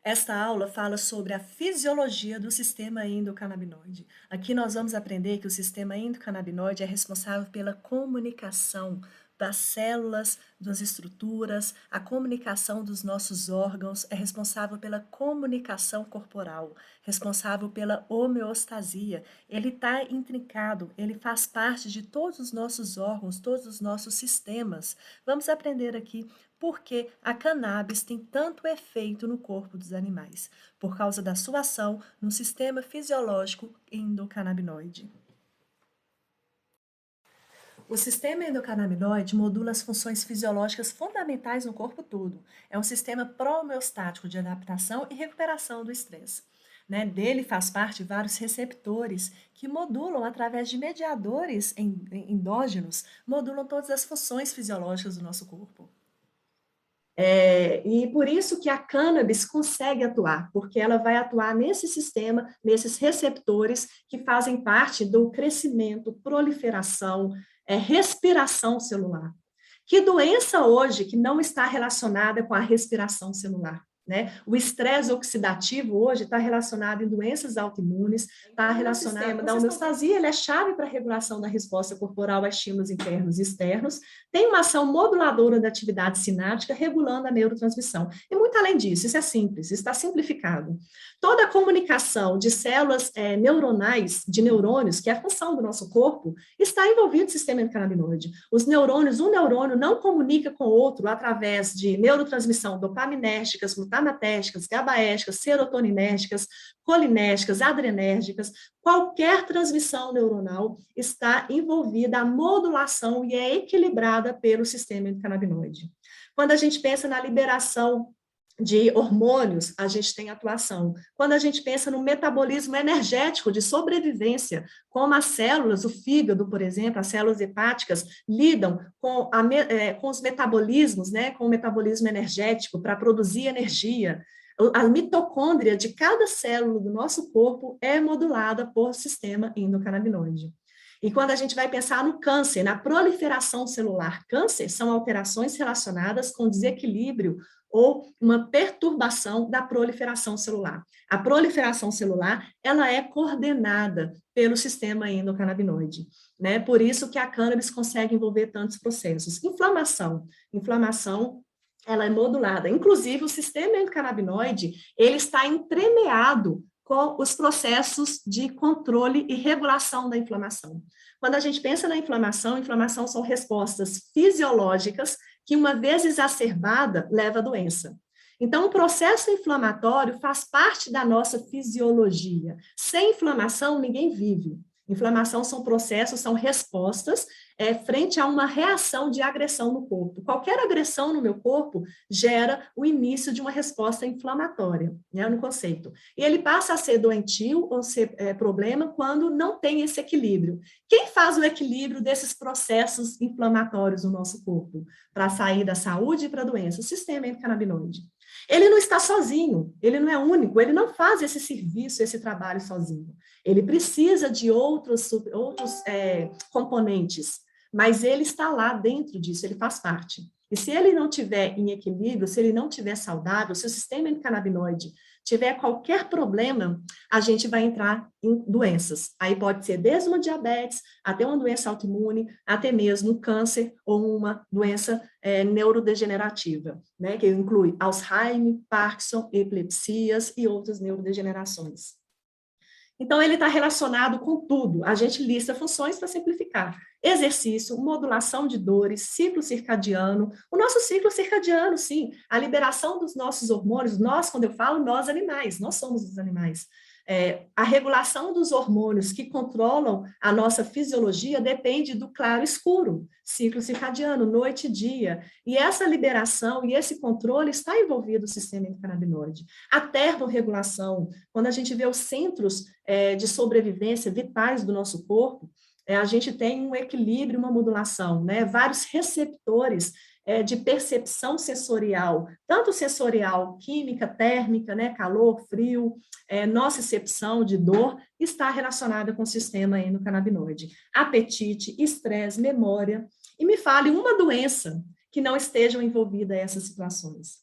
Esta aula fala sobre a fisiologia do sistema endocannabinoide. Aqui nós vamos aprender que o sistema endocannabinoide é responsável pela comunicação das células, das estruturas, a comunicação dos nossos órgãos, é responsável pela comunicação corporal, responsável pela homeostasia. Ele está intrincado, ele faz parte de todos os nossos órgãos, todos os nossos sistemas. Vamos aprender aqui porque a cannabis tem tanto efeito no corpo dos animais, por causa da sua ação no sistema fisiológico endocannabinoide. O sistema endocannabinoide modula as funções fisiológicas fundamentais no corpo todo. É um sistema pró-homeostático de adaptação e recuperação do estresse. Dele faz parte vários receptores que modulam, através de mediadores endógenos, modulam todas as funções fisiológicas do nosso corpo. E por isso que a cannabis consegue atuar, porque ela vai atuar nesse sistema, nesses receptores que fazem parte do crescimento, proliferação, respiração celular. Que doença hoje que não está relacionada com a respiração celular? Né? O estresse oxidativo hoje está relacionado em doenças autoimunes, está relacionado com o sistema da homeostasia, ele é chave para a regulação da resposta corporal a estímulos internos e externos, tem uma ação moduladora da atividade sináptica, regulando a neurotransmissão. E muito além disso, isso é simples, está simplificado. Toda a comunicação de células neuronais, de neurônios, que é a função do nosso corpo, está envolvido no sistema endocannabinoide. Os neurônios, um neurônio não comunica com o outro através de neurotransmissão dopaminérgicas, glutamatérgicas, gabaérgicas, serotoninérgicas, colinérgicas, adrenérgicas. Qualquer transmissão neuronal está envolvida a modulação e é equilibrada pelo sistema endocannabinoide. Quando a gente pensa na liberação de hormônios, a gente tem atuação. Quando a gente pensa no metabolismo energético de sobrevivência, como as células, o fígado, por exemplo, as células hepáticas, lidam com os metabolismos, né, com o metabolismo energético para produzir energia. A mitocôndria de cada célula do nosso corpo é modulada por sistema endocannabinoide. E quando a gente vai pensar no câncer, na proliferação celular, câncer são alterações relacionadas com desequilíbrio ou uma perturbação da proliferação celular. A proliferação celular, ela é coordenada pelo sistema endocannabinoide, né? Por isso que a cannabis consegue envolver tantos processos. Inflamação, ela é modulada. Inclusive, o sistema endocannabinoide, ele está entremeado com os processos de controle e regulação da inflamação. Quando a gente pensa na inflamação são respostas fisiológicas que, uma vez exacerbada, leva à doença. Então, o processo inflamatório faz parte da nossa fisiologia. Sem inflamação, ninguém vive. Inflamação são processos, são respostas frente a uma reação de agressão no corpo. Qualquer agressão no meu corpo gera o início de uma resposta inflamatória, né, no conceito. E ele passa a ser doentio ou ser problema quando não tem esse equilíbrio. Quem faz o equilíbrio desses processos inflamatórios no nosso corpo para sair da saúde e para a doença? O sistema endocannabinoide. Ele não está sozinho, ele não é único, ele não faz esse serviço, esse trabalho sozinho. Ele precisa de outros componentes, mas ele está lá dentro disso, ele faz parte. E se ele não tiver em equilíbrio, se ele não tiver saudável, se o sistema endocannabinoide tiver qualquer problema, a gente vai entrar em doenças. Aí pode ser desde uma diabetes, até uma doença autoimune, até mesmo um câncer ou uma doença neurodegenerativa, né, que inclui Alzheimer, Parkinson, epilepsias e outras neurodegenerações. Então, ele está relacionado com tudo. A gente lista funções para simplificar. Exercício, modulação de dores, ciclo circadiano. O nosso ciclo circadiano, sim. A liberação dos nossos hormônios. Nós, quando eu falo, nós animais, nós somos os animais. A regulação dos hormônios que controlam a nossa fisiologia depende do claro e escuro, ciclo circadiano, noite e dia. E essa liberação e esse controle está envolvido no sistema endocannabinoide. A termorregulação, quando a gente vê os centros de sobrevivência vitais do nosso corpo, a gente tem um equilíbrio, uma modulação, né? Vários receptores de percepção sensorial, tanto sensorial, química, térmica, né? Calor, frio, nocicepção de dor, está relacionada com o sistema endocannabinoide. Apetite, estresse, memória. E me fale uma doença que não estejam envolvida essas situações.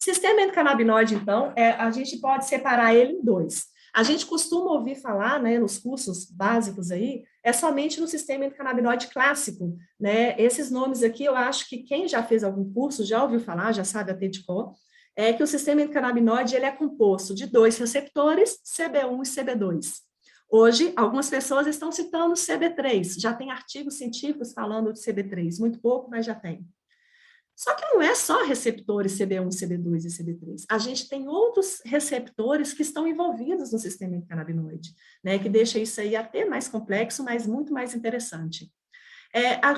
Sistema endocannabinoide, então, a gente pode separar ele em dois. A gente costuma ouvir falar, né, nos cursos básicos aí, é somente no sistema endocannabinoide clássico, né? Esses nomes aqui, eu acho que quem já fez algum curso já ouviu falar, já sabe até de cor, é que o sistema endocannabinoide ele é composto de dois receptores, CB1 e CB2. Hoje, algumas pessoas estão citando CB3, já tem artigos científicos falando de CB3, muito pouco, mas já tem. Só que não é só receptores CB1, CB2 e CB3. A gente tem outros receptores que estão envolvidos no sistema endocannabinoide, né, que deixa isso aí até mais complexo, mas muito mais interessante.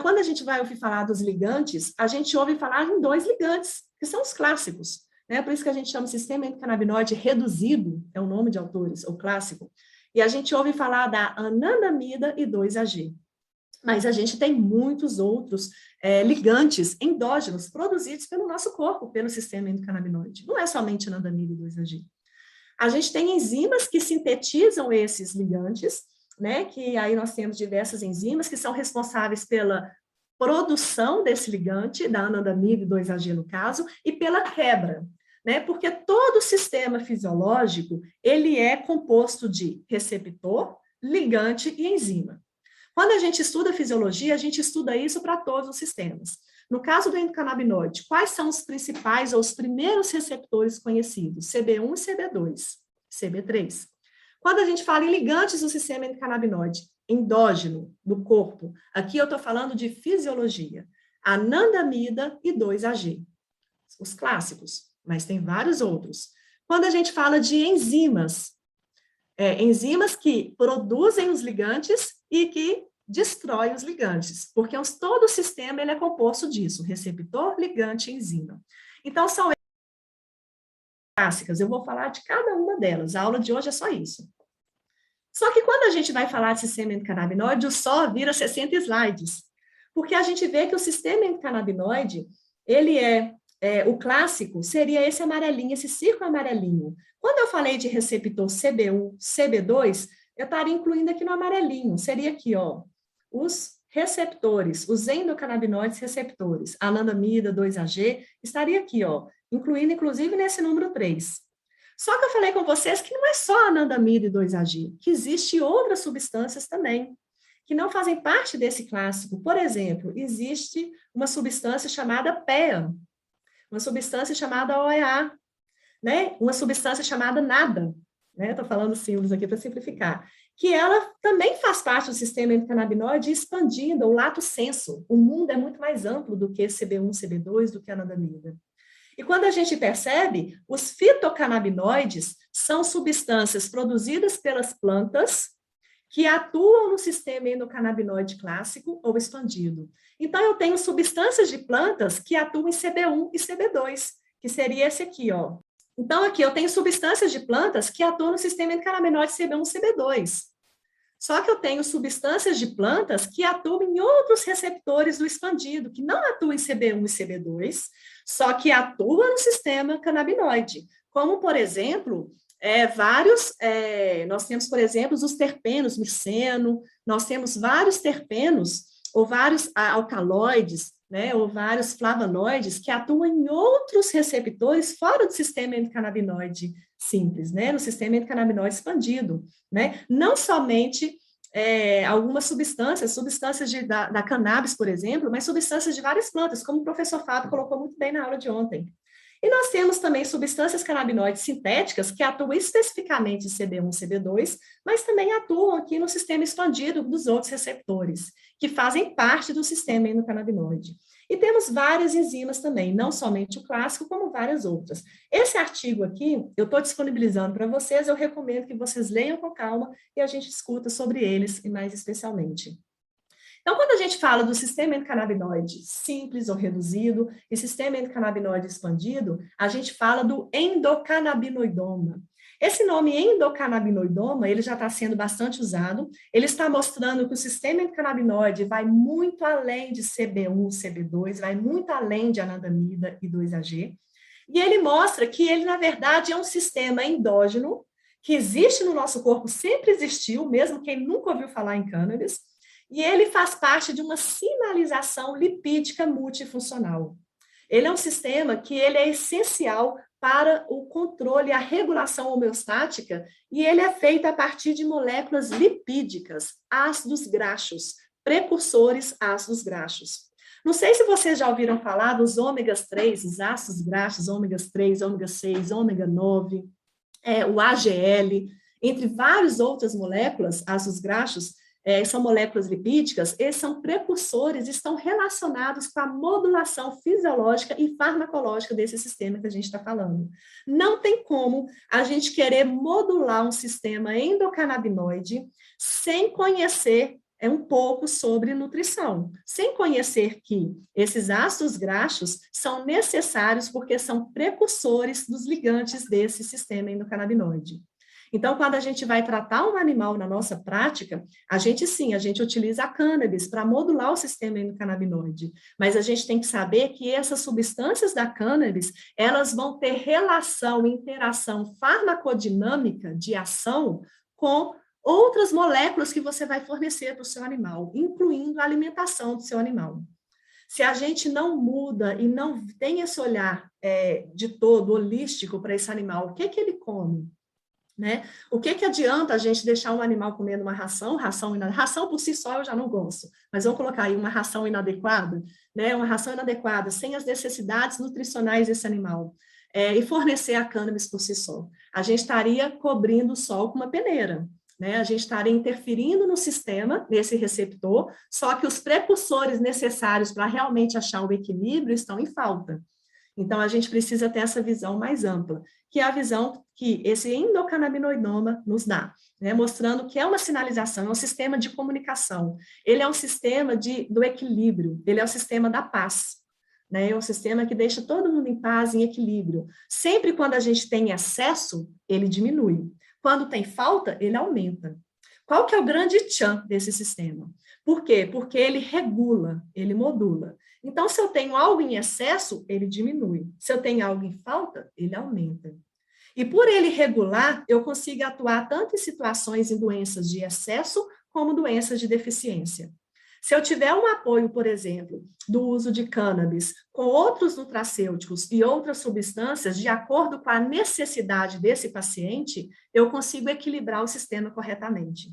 Quando a gente vai ouvir falar dos ligantes, a gente ouve falar em dois ligantes, que são os clássicos, né, por isso que a gente chama de sistema endocannabinoide reduzido, é o nome de autores, o clássico, e a gente ouve falar da anandamida e 2-AG. Mas a gente tem muitos outros ligantes endógenos produzidos pelo nosso corpo, pelo sistema endocannabinoide. Não é somente anandamida e 2-AG. A gente tem enzimas que sintetizam esses ligantes, né? Que aí nós temos diversas enzimas que são responsáveis pela produção desse ligante, da anandamida e 2-AG no caso, e pela quebra, né? Porque todo o sistema fisiológico, ele é composto de receptor, ligante e enzima. Quando a gente estuda fisiologia, a gente estuda isso para todos os sistemas. No caso do endocannabinoide, quais são os principais ou os primeiros receptores conhecidos? CB1 e CB2, CB3. Quando a gente fala em ligantes do sistema endocannabinoide, endógeno do corpo, aqui eu estou falando de fisiologia, anandamida e 2-AG, os clássicos, mas tem vários outros. Quando a gente fala de enzimas, enzimas que produzem os ligantes e que destroem os ligantes, porque todo o sistema ele é composto disso, receptor, ligante e enzima. Então, são clássicas, eu vou falar de cada uma delas, a aula de hoje é só isso. Só que quando a gente vai falar de sistema endocannabinoide, o só vira 60 slides, porque a gente vê que o sistema endocannabinoide, ele o clássico seria esse amarelinho, esse círculo amarelinho. Quando eu falei de receptor CB1, CB2, eu estaria incluindo aqui no amarelinho, seria aqui, ó, os receptores, os endocannabinoides receptores, anandamida, 2-AG, estaria aqui, ó, incluindo inclusive nesse número 3. Só que eu falei com vocês que não é só anandamida e 2-AG, que existe outras substâncias também, que não fazem parte desse clássico. Por exemplo, existe uma substância chamada PEA, uma substância chamada OEA, né? Uma substância chamada NADA, né? Estou falando símbolos aqui para simplificar, que ela também faz parte do sistema endocannabinoide expandindo o lato sensu. O mundo é muito mais amplo do que CB1, CB2, do que a anandamida. E quando a gente percebe, os fitocannabinoides são substâncias produzidas pelas plantas que atuam no sistema endocannabinoide clássico ou expandido. Então, eu tenho substâncias de plantas que atuam em CB1 e CB2, que seria esse aqui, ó. Então, aqui eu tenho substâncias de plantas que atuam no sistema endocannabinoide CB1 e CB2. Só que eu tenho substâncias de plantas que atuam em outros receptores do expandido, que não atuam em CB1 e CB2, só que atuam no sistema canabinoide, como, por exemplo, nós temos, por exemplo, os terpenos, miceno, nós temos vários terpenos, ou vários alcaloides, né, ou vários flavonoides que atuam em outros receptores fora do sistema endocannabinoide simples, né, no sistema endocannabinoide expandido, né, não somente algumas substâncias da cannabis, por exemplo, mas substâncias de várias plantas, como o professor Fábio colocou muito bem na aula de ontem. E nós temos também substâncias canabinoides sintéticas que atuam especificamente em CB1, CB2, mas também atuam aqui no sistema expandido dos outros receptores, que fazem parte do sistema endocannabinoide. E temos várias enzimas também, não somente o clássico, como várias outras. Esse artigo aqui, eu estou disponibilizando para vocês, eu recomendo que vocês leiam com calma e a gente discuta sobre eles, e mais especialmente. Então, quando a gente fala do sistema endocannabinoide simples ou reduzido e sistema endocannabinoide expandido, a gente fala do endocannabinoidoma. Esse nome endocannabinoidoma, ele já está sendo bastante usado, ele está mostrando que o sistema endocannabinoide vai muito além de CB1, CB2, vai muito além de anandamida e 2-AG, e ele mostra que ele, na verdade, é um sistema endógeno que existe no nosso corpo, sempre existiu, mesmo quem nunca ouviu falar em cannabis, e ele faz parte de uma sinalização lipídica multifuncional. Ele é um sistema que ele é essencial para o controle, a regulação homeostática, e ele é feito a partir de moléculas lipídicas, ácidos graxos, precursores ácidos graxos. Não sei se vocês já ouviram falar dos ômegas 3, os ácidos graxos, ômegas 3, ômega 6, ômega 9, o AGL, entre várias outras moléculas, ácidos graxos, são moléculas lipídicas, eles são precursores, estão relacionados com a modulação fisiológica e farmacológica desse sistema que a gente está falando. Não tem como a gente querer modular um sistema endocannabinoide sem conhecer um pouco sobre nutrição, sem conhecer que esses ácidos graxos são necessários porque são precursores dos ligantes desse sistema endocannabinoide. Então, quando a gente vai tratar um animal na nossa prática, a gente utiliza a cannabis para modular o sistema endocannabinoide, mas a gente tem que saber que essas substâncias da cannabis, elas vão ter relação, interação farmacodinâmica de ação com outras moléculas que você vai fornecer para o seu animal, incluindo a alimentação do seu animal. Se a gente não muda e não tem esse olhar de todo, holístico para esse animal, o que ele come? Né? O que adianta a gente deixar um animal comendo uma ração por si só eu já não gosto, mas vamos colocar aí uma ração inadequada, né? Uma ração inadequada, sem as necessidades nutricionais desse animal, e fornecer a cannabis por si só. A gente estaria cobrindo o sol com uma peneira, né? A gente estaria interferindo no sistema, nesse receptor, só que os precursores necessários para realmente achar o equilíbrio estão em falta. Então, a gente precisa ter essa visão mais ampla, que é a visão que esse endocannabinoidoma nos dá, né? Mostrando que é uma sinalização, é um sistema de comunicação, ele é um sistema do equilíbrio, ele é o sistema da paz, né? É um sistema que deixa todo mundo em paz, em equilíbrio. Sempre quando a gente tem excesso, ele diminui. Quando tem falta, ele aumenta. Qual que é o grande tchan desse sistema? Por quê? Porque ele regula, ele modula. Então, se eu tenho algo em excesso, ele diminui. Se eu tenho algo em falta, ele aumenta. E por ele regular, eu consigo atuar tanto em situações em doenças de excesso, como doenças de deficiência. Se eu tiver um apoio, por exemplo, do uso de cannabis com outros nutracêuticos e outras substâncias, de acordo com a necessidade desse paciente, eu consigo equilibrar o sistema corretamente.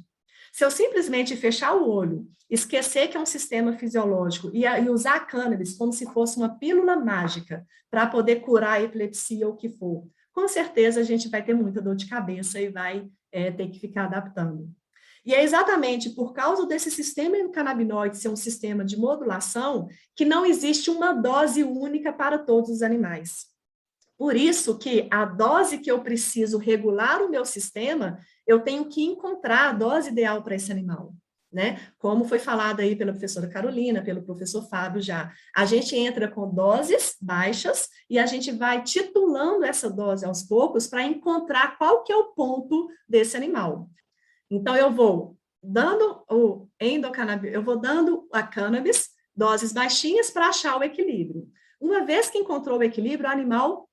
Se eu simplesmente fechar o olho, esquecer que é um sistema fisiológico e usar a cannabis como se fosse uma pílula mágica para poder curar a epilepsia ou o que for, com certeza a gente vai ter muita dor de cabeça e vai ter que ficar adaptando. E é exatamente por causa desse sistema endocannabinoide ser um sistema de modulação que não existe uma dose única para todos os animais. Por isso que a dose que eu preciso regular o meu sistema, eu tenho que encontrar a dose ideal para esse animal, né? Como foi falado aí pela professora Carolina, pelo professor Fábio já. A gente entra com doses baixas e a gente vai titulando essa dose aos poucos para encontrar qual que é o ponto desse animal. Então, eu vou dando a cannabis, doses baixinhas para achar o equilíbrio. Uma vez que encontrou o equilíbrio, o animal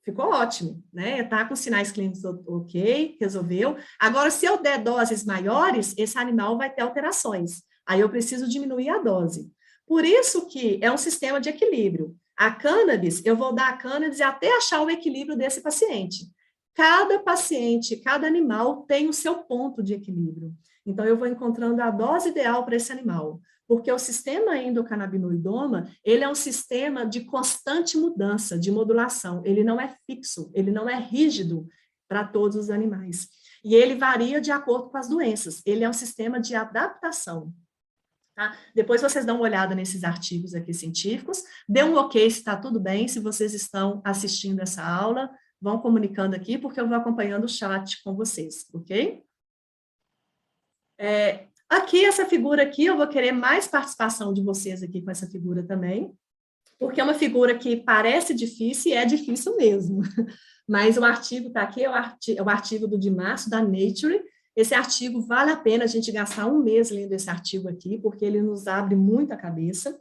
ficou ótimo, né? Está com sinais clínicos ok, resolveu. Agora, se eu der doses maiores, esse animal vai ter alterações. Aí eu preciso diminuir a dose. Por isso que é um sistema de equilíbrio. A cannabis, eu vou dar a cannabis até achar o equilíbrio desse paciente. Cada paciente, cada animal tem o seu ponto de equilíbrio. Então, eu vou encontrando a dose ideal para esse animal. Porque o sistema endocannabinoidoma, ele é um sistema de constante mudança, de modulação. Ele não é fixo, ele não é rígido para todos os animais. E ele varia de acordo com as doenças. Ele é um sistema de adaptação. Tá? Depois vocês dão uma olhada nesses artigos aqui científicos. Dê um ok se está tudo bem, se vocês estão assistindo essa aula. Vão comunicando aqui, porque eu vou acompanhando o chat com vocês, ok? Aqui, essa figura aqui, eu vou querer mais participação de vocês aqui com essa figura também, porque é uma figura que parece difícil e é difícil mesmo. Mas o artigo está aqui, é o artigo de março, da Nature. Esse artigo, vale a pena a gente gastar um mês lendo esse artigo aqui, porque ele nos abre muito a cabeça.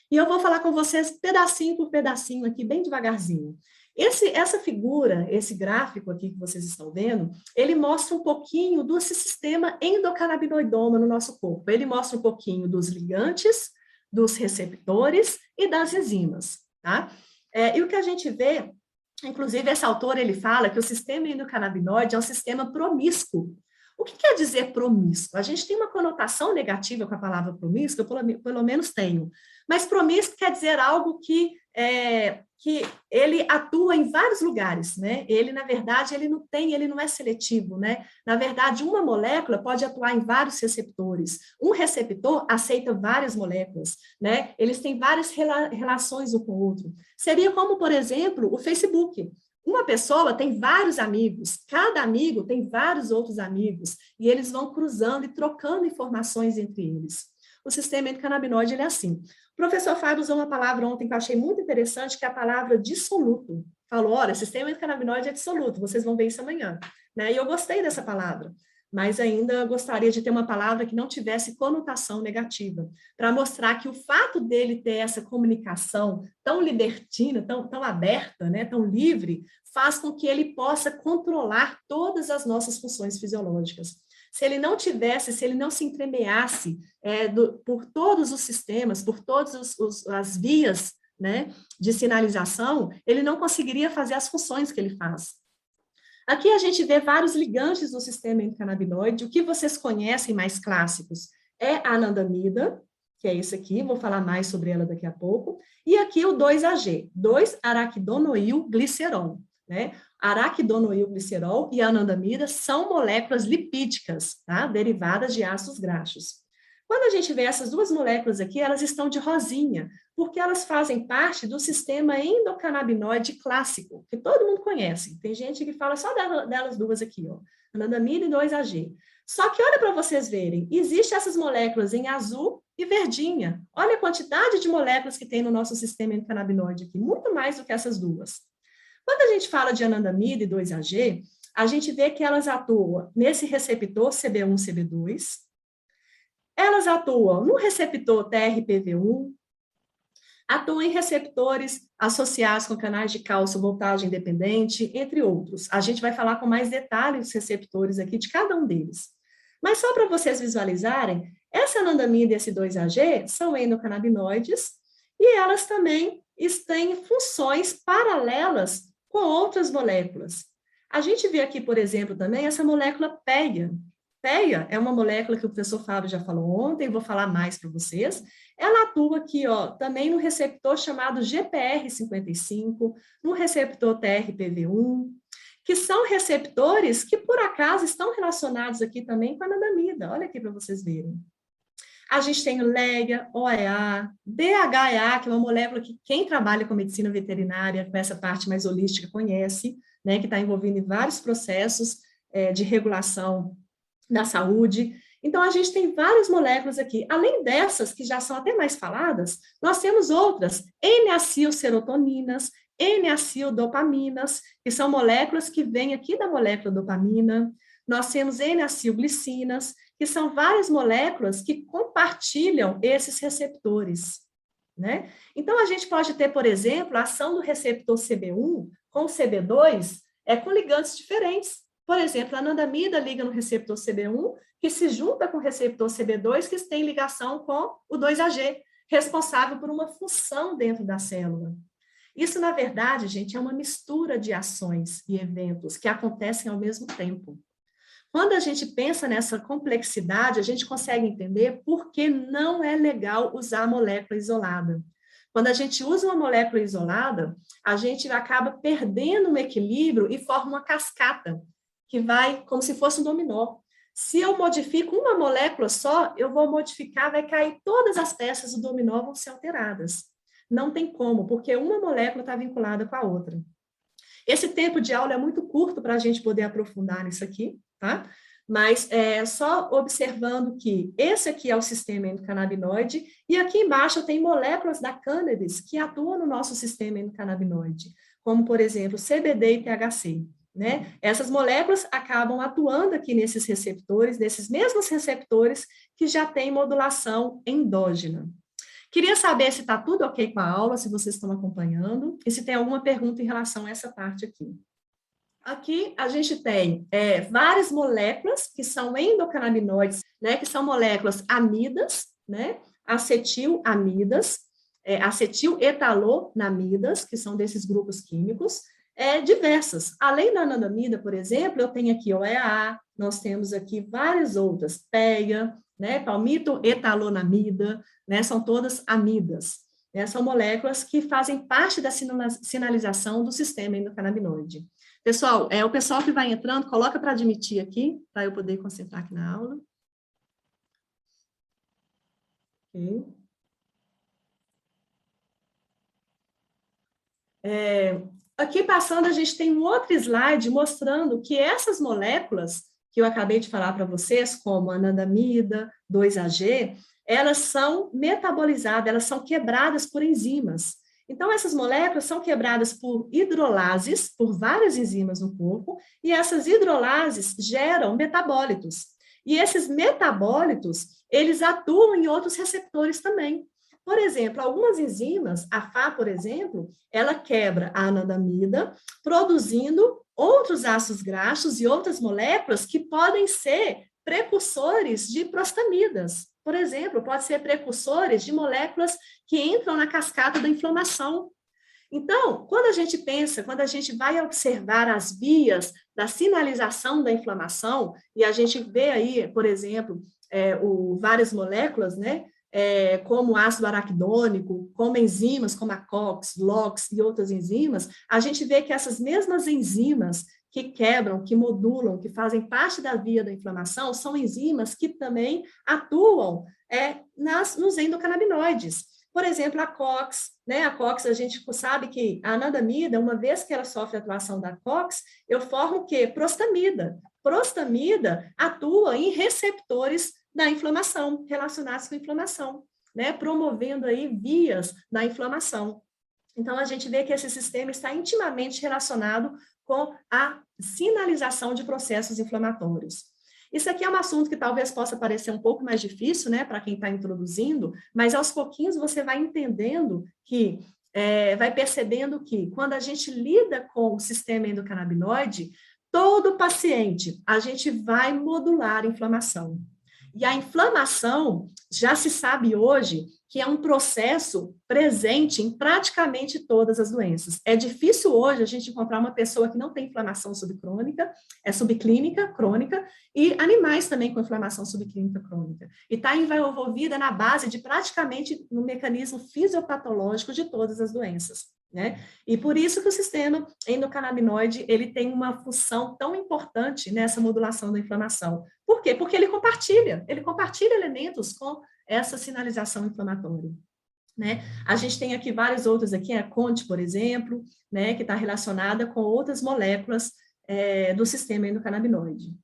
E eu vou falar com vocês pedacinho por pedacinho aqui, bem devagarzinho. Essa figura, esse gráfico aqui que vocês estão vendo, ele mostra um pouquinho do sistema endocannabinoidoma no nosso corpo. Ele mostra um pouquinho dos ligantes, dos receptores e das enzimas, tá? E o que a gente vê Inclusive, esse autor, ele fala que o sistema endocannabinoide é um sistema promíscuo. O que quer dizer promíscuo? A gente tem uma conotação negativa com a palavra promíscuo, pelo menos tenho. Mas promíscuo quer dizer algo que ele atua em vários lugares, né? Ele, na verdade, ele não é seletivo, né? Na verdade, uma molécula pode atuar em vários receptores. Um receptor aceita várias moléculas, né? Eles têm várias relações um com o outro. Seria como, por exemplo, o Facebook. Uma pessoa tem vários amigos, cada amigo tem vários outros amigos, e eles vão cruzando e trocando informações entre eles. O sistema endocannabinoide, ele é assim. O professor Fábio usou uma palavra ontem que eu achei muito interessante, que é a palavra dissoluto. Falou, olha, sistema endocannabinoide é dissoluto, vocês vão ver isso amanhã. Né? E eu gostei dessa palavra, mas ainda gostaria de ter uma palavra que não tivesse conotação negativa, para mostrar que o fato dele ter essa comunicação tão libertina, tão aberta, né, tão livre, faz com que ele possa controlar todas as nossas funções fisiológicas. Se ele não tivesse, se ele não se entremeasse por todos os sistemas, por todas as vias, né, de sinalização, ele não conseguiria fazer as funções que ele faz. Aqui a gente vê vários ligantes do sistema endocannabinoide. O que vocês conhecem mais clássicos é a anandamida, que é esse aqui, vou falar mais sobre ela daqui a pouco, e aqui o 2-AG, 2-araquidonoilglicerol, né? Araquidonoilglicerol e a anandamida são moléculas lipídicas, tá? Derivadas de ácidos graxos. Quando a gente vê essas duas moléculas aqui, elas estão de rosinha, porque elas fazem parte do sistema endocannabinoide clássico, que todo mundo conhece. Tem gente que fala só delas duas aqui, ó, anandamida e 2-AG. Só que olha para vocês verem, existem essas moléculas em azul e verdinha. Olha a quantidade de moléculas que tem no nosso sistema endocannabinoide aqui, muito mais do que essas duas. Quando a gente fala de anandamida e 2-AG, a gente vê que elas atuam nesse receptor CB1, CB2, elas atuam no receptor TRPV1, atuam em receptores associados com canais de cálcio voltagem independente, entre outros. A gente vai falar com mais detalhes dos receptores aqui de cada um deles. Mas só para vocês visualizarem, essa anandamida e esse 2-AG são endocannabinoides e elas também têm funções paralelas com outras moléculas. A gente vê aqui, por exemplo, também essa molécula PEA. PEA é uma molécula que o professor Fábio já falou ontem, vou falar mais para vocês. Ela atua aqui, ó, também no receptor chamado GPR55, no receptor TRPV1, que são receptores que, por acaso, estão relacionados aqui também com a anandamida. Olha aqui para vocês verem. A gente tem o LEGA, OEA, DHEA, que é uma molécula que quem trabalha com medicina veterinária, com essa parte mais holística, conhece, né, que está envolvida em vários processos de regulação da saúde. Então, a gente tem várias moléculas aqui. Além dessas, que já são até mais faladas, nós temos outras, N-acilserotoninas, N-acildopaminas, que são moléculas que vêm aqui da molécula dopamina. Nós temos N-acilglicinas, que são várias moléculas que compartilham esses receptores, né? Então, a gente pode ter, por exemplo, a ação do receptor CB1 com o CB2 com ligantes diferentes. Por exemplo, a anandamida liga no receptor CB1, que se junta com o receptor CB2, que tem ligação com o 2-AG, responsável por uma função dentro da célula. Isso, na verdade, gente, é uma mistura de ações e eventos que acontecem ao mesmo tempo. Quando a gente pensa nessa complexidade, a gente consegue entender por que não é legal usar a molécula isolada. Quando a gente usa uma molécula isolada, a gente acaba perdendo o equilíbrio e forma uma cascata, que vai como se fosse um dominó. Se eu modifico uma molécula só, eu vou modificar, vai cair todas as peças do dominó, vão ser alteradas. Não tem como, porque uma molécula está vinculada com a outra. Esse tempo de aula é muito curto para a gente poder aprofundar nisso aqui, tá? Mas só observando que esse aqui é o sistema endocannabinoide e aqui embaixo tem moléculas da cannabis que atuam no nosso sistema endocannabinoide, como, por exemplo, CBD e THC. Né? Essas moléculas acabam atuando aqui nesses receptores, nesses mesmos receptores que já têm modulação endógena. Queria saber se está tudo ok com a aula, se vocês estão acompanhando, e se tem alguma pergunta em relação a essa parte aqui. Aqui a gente tem várias moléculas que são endocannabinoides, né, que são moléculas amidas, né, acetilamidas, acetiletalonamidas, que são desses grupos químicos. diversas. Além da anandamida, por exemplo, eu tenho aqui OEA, nós temos aqui várias outras, PEA, né, palmito-etalonamida, né, são todas amidas. Né, são moléculas que fazem parte da sinalização do sistema endocannabinoide. Pessoal, o pessoal que vai entrando, coloca para admitir aqui, para eu poder concentrar aqui na aula. Ok. Aqui passando, a gente tem um outro slide mostrando que essas moléculas que eu acabei de falar para vocês, como anandamida, 2-AG, elas são metabolizadas, elas são quebradas por enzimas. Então, essas moléculas são quebradas por hidrolases, por várias enzimas no corpo, e essas hidrolases geram metabólitos. E esses metabólitos, eles atuam em outros receptores também. Por exemplo, algumas enzimas, a Fá, por exemplo, ela quebra a anandamida, produzindo outros ácidos graxos e outras moléculas que podem ser precursores de prostamidas. Por exemplo, pode ser precursores de moléculas que entram na cascata da inflamação. Então, quando a gente pensa, quando a gente vai observar as vias da sinalização da inflamação, e a gente vê aí, por exemplo, várias moléculas, né, como ácido araquidônico, como enzimas como a COX, LOX e outras enzimas, a gente vê que essas mesmas enzimas que quebram, que modulam, que fazem parte da via da inflamação, são enzimas que também atuam nos endocannabinoides. Por exemplo, a COX, né? A COX, a gente sabe que a anandamida, uma vez que ela sofre a atuação da COX, eu formo o quê? Prostamida. Prostamida atua em receptores da inflamação, relacionados com a inflamação, né? Promovendo aí vias da inflamação. Então, a gente vê que esse sistema está intimamente relacionado com a sinalização de processos inflamatórios. Isso aqui é um assunto que talvez possa parecer um pouco mais difícil, né, para quem está introduzindo, mas aos pouquinhos você vai entendendo que, vai percebendo que quando a gente lida com o sistema endocannabinoide, todo paciente, a gente vai modular a inflamação. E a inflamação, já se sabe hoje, que é um processo presente em praticamente todas as doenças. É difícil hoje a gente encontrar uma pessoa que não tem inflamação subcrônica, subclínica, crônica, e animais também com inflamação subclínica crônica. E está envolvida na base de praticamente no mecanismo fisiopatológico de todas as doenças. Né? E por isso que o sistema endocannabinoide ele tem uma função tão importante nessa modulação da inflamação. Por quê? Porque ele compartilha elementos com essa sinalização inflamatória. Né? A gente tem aqui vários outros aqui, a CONT, por exemplo, né, que está relacionada com outras moléculas do sistema endocannabinoide.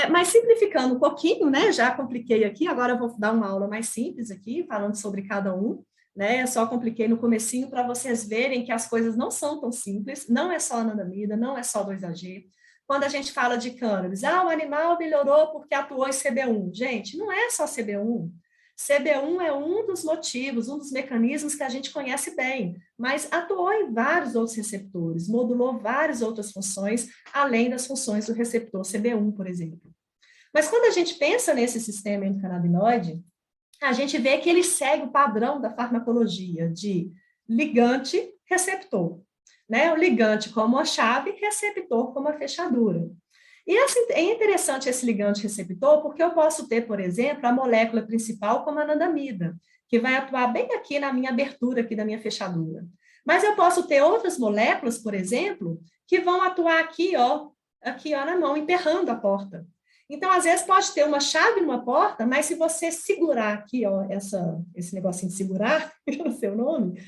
Mas simplificando um pouquinho, né, já compliquei aqui, agora eu vou dar uma aula mais simples aqui, falando sobre cada um. Né, eu só compliquei no comecinho para vocês verem que as coisas não são tão simples, não é só anandamida, não é só 2-AG. Quando a gente fala de cannabis, o animal melhorou porque atuou em CB1. Gente, não é só CB1. CB1 é um dos motivos, um dos mecanismos que a gente conhece bem, mas atuou em vários outros receptores, modulou várias outras funções, além das funções do receptor CB1, por exemplo. Mas quando a gente pensa nesse sistema endocannabinoide, a gente vê que ele segue o padrão da farmacologia de ligante-receptor. Né? O ligante como a chave, receptor como a fechadura. E assim, é interessante esse ligante-receptor porque eu posso ter, por exemplo, a molécula principal como a anandamida, que vai atuar bem aqui na minha abertura, aqui da minha fechadura. Mas eu posso ter outras moléculas, por exemplo, que vão atuar aqui na mão, emperrando a porta. Então, às vezes, pode ter uma chave numa porta, mas se você segurar aqui, esse negocinho de segurar, que é o seu nome,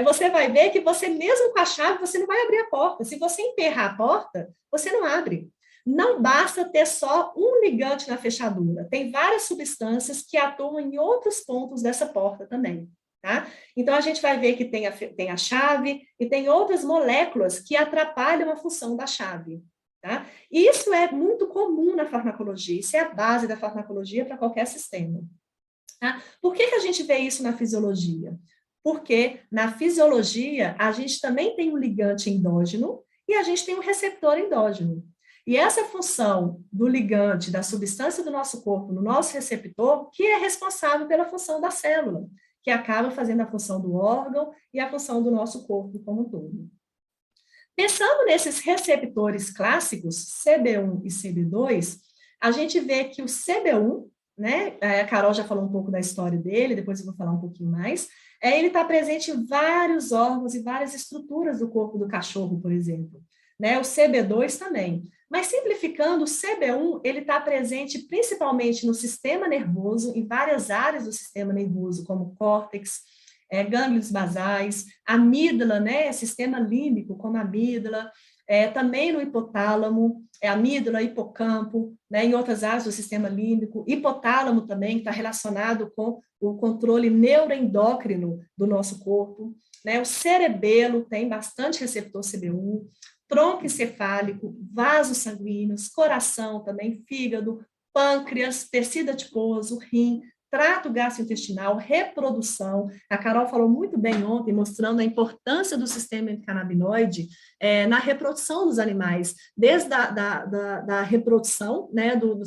você vai ver que você, mesmo com a chave, você não vai abrir a porta. Se você emperrar a porta, você não abre. Não basta ter só um ligante na fechadura. Tem várias substâncias que atuam em outros pontos dessa porta também. Tá? Então, a gente vai ver que tem a chave e tem outras moléculas que atrapalham a função da chave. Tá? Isso é muito comum na farmacologia, isso é a base da farmacologia para qualquer sistema. Tá? Por que a gente vê isso na fisiologia? Porque na fisiologia a gente também tem um ligante endógeno e a gente tem um receptor endógeno. E essa função do ligante, da substância do nosso corpo, no nosso receptor, que é responsável pela função da célula, que acaba fazendo a função do órgão e a função do nosso corpo como um todo. Pensando nesses receptores clássicos, CB1 e CB2, a gente vê que o CB1, né, a Carol já falou um pouco da história dele, depois eu vou falar um pouquinho mais, ele está presente em vários órgãos e várias estruturas do corpo do cachorro, por exemplo. Né, o CB2 também. Mas simplificando, o CB1, ele está presente principalmente no sistema nervoso, em várias áreas do sistema nervoso, como córtex, gânglios basais, amígdala, né, sistema límbico, como a amígdala, também no hipotálamo, amígdala, hipocampo, né, em outras áreas do sistema límbico, hipotálamo também, que está relacionado com o controle neuroendócrino do nosso corpo, né, o cerebelo tem bastante receptor CB1, tronco encefálico, vasos sanguíneos, coração também, fígado, pâncreas, tecido adiposo, rim, trato gastrointestinal, reprodução. A Carol falou muito bem ontem, mostrando a importância do sistema endocannabinoide na reprodução dos animais, desde da reprodução, né, do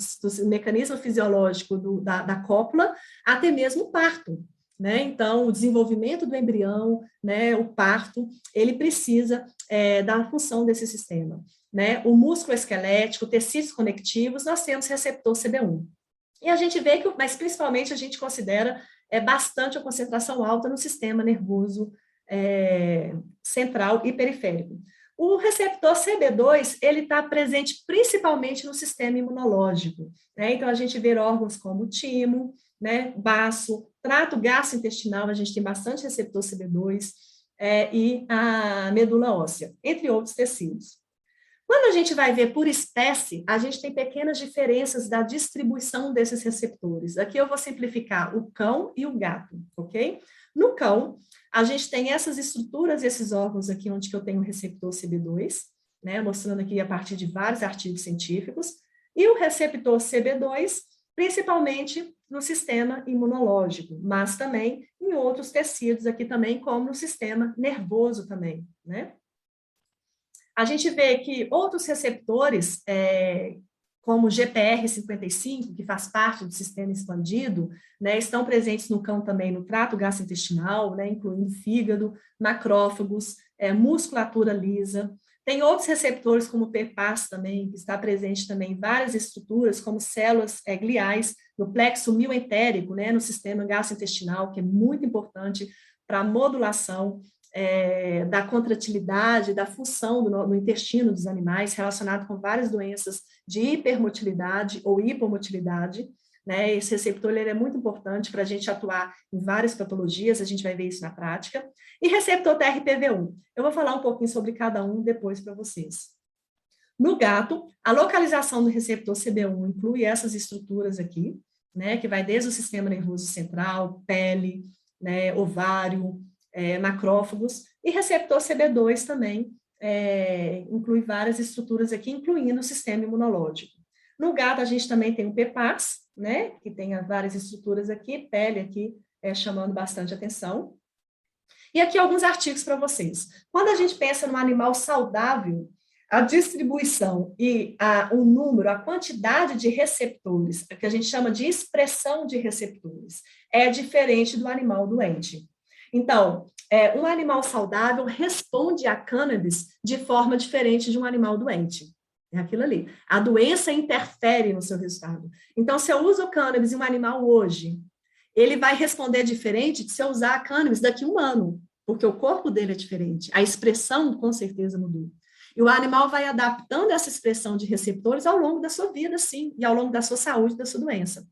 mecanismo fisiológico da cópula, até mesmo o parto. Né? Então, o desenvolvimento do embrião, né, o parto, ele precisa da função desse sistema. Né? O músculo esquelético, tecidos conectivos, nós temos receptor CB1. E a gente vê que, mas principalmente a gente considera bastante a concentração alta no sistema nervoso central e periférico. O receptor CB2, ele está presente principalmente no sistema imunológico. Né? Então, a gente vê órgãos como o timo, né, baço, trato gastrointestinal, a gente tem bastante receptor CB2, e a medula óssea, entre outros tecidos. Quando a gente vai ver por espécie, a gente tem pequenas diferenças da distribuição desses receptores. Aqui eu vou simplificar o cão e o gato, ok? No cão, a gente tem essas estruturas, esses órgãos aqui, onde que eu tenho o receptor CB2, né, mostrando aqui a partir de vários artigos científicos, e o receptor CB2, principalmente no sistema imunológico, mas também em outros tecidos aqui também, como no sistema nervoso também, né? A gente vê que outros receptores, como o GPR55, que faz parte do sistema expandido, né, estão presentes no cão também no trato gastrointestinal, né, incluindo fígado, macrófagos, musculatura lisa. Tem outros receptores, como o PPAS também, que está presente também em várias estruturas, como células gliais, no plexo mioentérico, né, no sistema gastrointestinal, que é muito importante para a modulação da contratilidade, da função no intestino dos animais, relacionado com várias doenças de hipermotilidade ou hipomotilidade. Né? Esse receptor ele é muito importante para a gente atuar em várias patologias, a gente vai ver isso na prática. E receptor TRPV1. Eu vou falar um pouquinho sobre cada um depois para vocês. No gato, a localização do receptor CB1 inclui essas estruturas aqui, né, que vai desde o sistema nervoso central, pele, né, ovário, macrófagos, e receptor CB2 também inclui várias estruturas aqui, incluindo o sistema imunológico. No gato, a gente também tem o PPAS, né, que tem várias estruturas aqui, pele aqui, chamando bastante atenção. E aqui alguns artigos para vocês. Quando a gente pensa no animal saudável, a distribuição e o número, a quantidade de receptores, que a gente chama de expressão de receptores, é diferente do animal doente. Então, um animal saudável responde a cannabis de forma diferente de um animal doente. É aquilo ali. A doença interfere no seu resultado. Então, se eu uso o cannabis em um animal hoje, ele vai responder diferente de se eu usar a cannabis daqui a um ano, porque o corpo dele é diferente. A expressão, com certeza, mudou. E o animal vai adaptando essa expressão de receptores ao longo da sua vida, sim, e ao longo da sua saúde, da sua doença.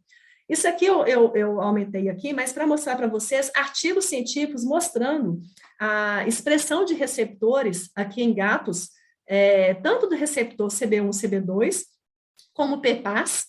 Isso aqui eu aumentei aqui, mas para mostrar para vocês artigos científicos mostrando a expressão de receptores aqui em gatos, tanto do receptor CB1, CB2, como PPAS,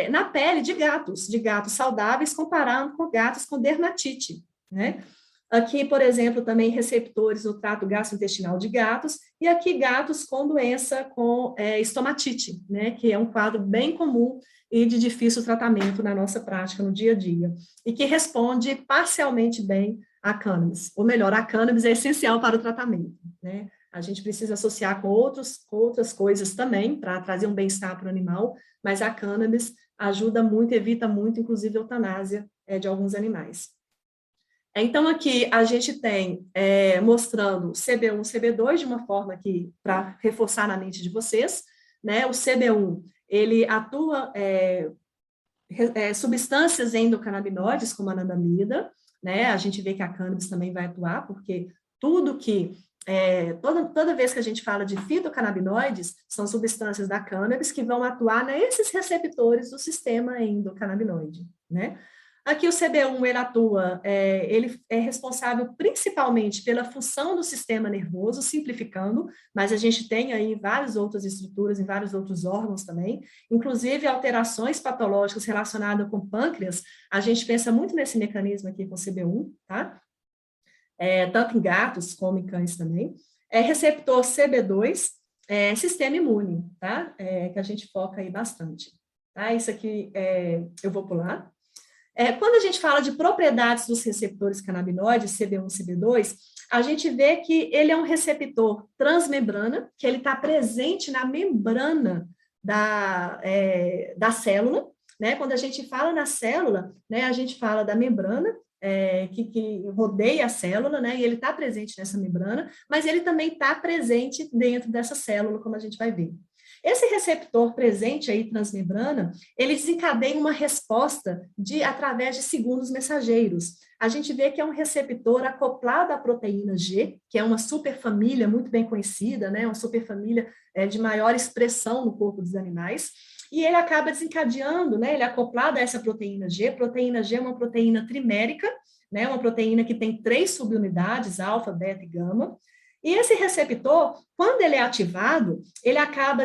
na pele de gatos saudáveis, comparando com gatos com dermatite, né? Aqui, por exemplo, também receptores no trato gastrointestinal de gatos, e aqui gatos com doença com estomatite, né? Que é um quadro bem comum e de difícil tratamento na nossa prática, no dia a dia, e que responde parcialmente bem à cannabis, ou melhor, a cannabis é essencial para o tratamento, né? A gente precisa associar com outras coisas também, para trazer um bem-estar para o animal, mas a cannabis ajuda muito, evita muito, inclusive a eutanásia de alguns animais. Então, aqui a gente tem mostrando CB1, CB2 de uma forma aqui para reforçar na mente de vocês, né? O CB1, ele atua substâncias endocannabinoides, como a anandamida, né? A gente vê que a cannabis também vai atuar, porque tudo que toda vez que a gente fala de fitocannabinoides, são substâncias da cannabis que vão atuar nesses receptores do sistema endocannabinoide, né? Aqui o CB1, ele atua, ele é responsável principalmente pela função do sistema nervoso, simplificando, mas a gente tem aí várias outras estruturas, em vários outros órgãos também, inclusive alterações patológicas relacionadas com pâncreas, a gente pensa muito nesse mecanismo aqui com o CB1, tá? Tanto em gatos como em cães também. Receptor CB2, sistema imune, tá? Que a gente foca aí bastante. Tá? Isso aqui eu vou pular. Quando a gente fala de propriedades dos receptores canabinoides, CB1 e CB2, a gente vê que ele é um receptor transmembrana, que ele está presente na membrana da célula, né? Quando a gente fala na célula, né, a gente fala da membrana, que rodeia a célula, né? E ele está presente nessa membrana, mas ele também está presente dentro dessa célula, como a gente vai ver. Esse receptor presente aí transmembrana, ele desencadeia uma resposta através de segundos mensageiros. A gente vê que é um receptor acoplado à proteína G, que é uma superfamília muito bem conhecida, né? Uma superfamília de maior expressão no corpo dos animais. E ele acaba desencadeando, né? Ele é acoplado a essa proteína G. Proteína G é uma proteína trimérica, né? Uma proteína que tem 3 subunidades, alfa, beta e gama. E esse receptor, quando ele é ativado, ele acaba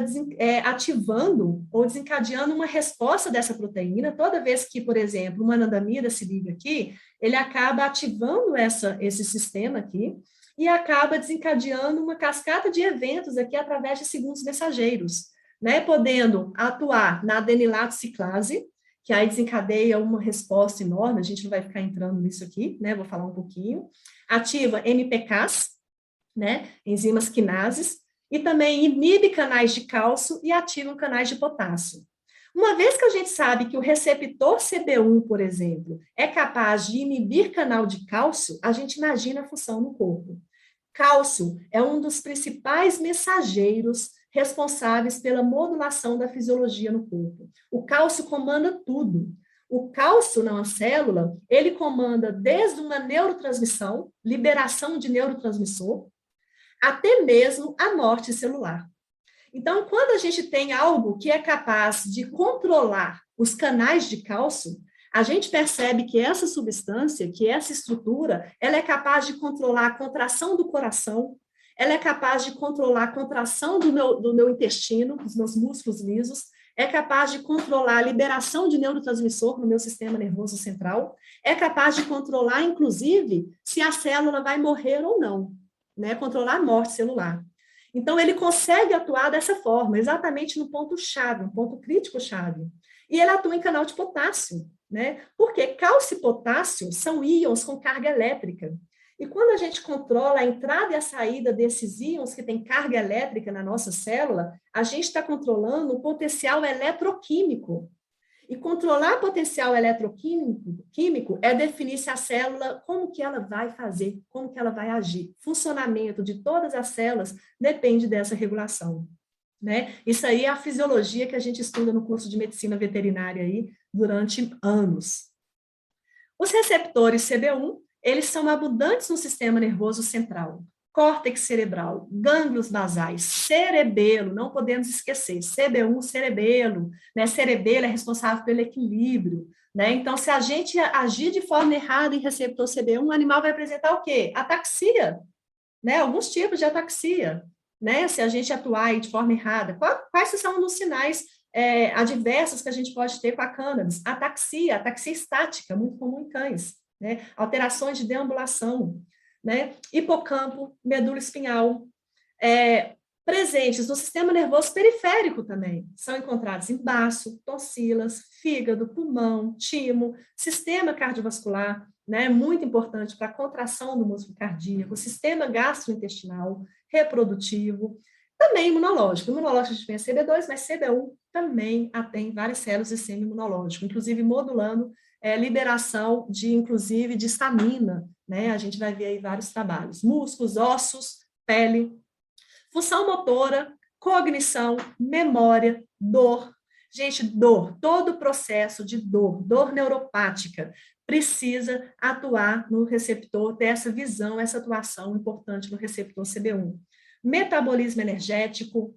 ativando ou desencadeando uma resposta dessa proteína. Toda vez que, por exemplo, uma anandamida se liga aqui, ele acaba ativando esse sistema aqui e acaba desencadeando uma cascata de eventos aqui através de segundos mensageiros, né? Podendo atuar na adenilato ciclase, que aí desencadeia uma resposta enorme, a gente não vai ficar entrando nisso aqui, né? Vou falar um pouquinho. Ativa MPKs, né, enzimas quinases, e também inibe canais de cálcio e ativa canais de potássio. Uma vez que a gente sabe que o receptor CB1, por exemplo, é capaz de inibir canal de cálcio, a gente imagina a função no corpo. Cálcio é um dos principais mensageiros responsáveis pela modulação da fisiologia no corpo. O cálcio comanda tudo. O cálcio na célula, ele comanda desde uma neurotransmissão, liberação de neurotransmissor, até mesmo a morte celular. Então, quando a gente tem algo que é capaz de controlar os canais de cálcio, a gente percebe que essa substância, que essa estrutura, ela é capaz de controlar a contração do coração, ela é capaz de controlar a contração do meu intestino, dos meus músculos lisos, é capaz de controlar a liberação de neurotransmissor no meu sistema nervoso central, é capaz de controlar, inclusive, se a célula vai morrer ou não, né? Controlar a morte celular. Então, ele consegue atuar dessa forma, exatamente no ponto-chave, um ponto crítico-chave. E ele atua em canal de potássio, né? Porque cálcio e potássio são íons com carga elétrica. E quando a gente controla a entrada e a saída desses íons que têm carga elétrica na nossa célula, a gente está controlando o potencial eletroquímico. E controlar o potencial eletroquímico é definir se a célula, como que ela vai fazer, como que ela vai agir. Funcionamento de todas as células depende dessa regulação, né? Isso aí é a fisiologia que a gente estuda no curso de medicina veterinária aí durante anos. Os receptores CB1, eles são abundantes no sistema nervoso central. Córtex cerebral, gânglios basais, cerebelo, não podemos esquecer, CB1, cerebelo, né? Cerebelo é responsável pelo equilíbrio, né? Então, se a gente agir de forma errada em receptor CB1, o animal vai apresentar o quê? Ataxia, né? Alguns tipos de ataxia, né? Se a gente atuar de forma errada. Quais são os sinais adversos que a gente pode ter com a cannabis? Ataxia estática, muito comum em cães, né? Alterações de deambulação, né? Hipocampo, medula espinhal, presentes no sistema nervoso periférico também, são encontrados em baço, tonsilas, fígado, pulmão, timo, sistema cardiovascular, né? Muito importante para a contração do músculo cardíaco, sistema gastrointestinal, reprodutivo, também imunológico. Imunológico a gente tem a CB2, mas CB1 também tem várias células de sistema imunológico, inclusive modulando liberação inclusive, de histamina, né? A gente vai ver aí vários trabalhos. Músculos, ossos, pele, função motora, cognição, memória, dor. Gente, dor, todo o processo de dor neuropática, precisa atuar no receptor, ter essa visão, essa atuação importante no receptor CB1. Metabolismo energético,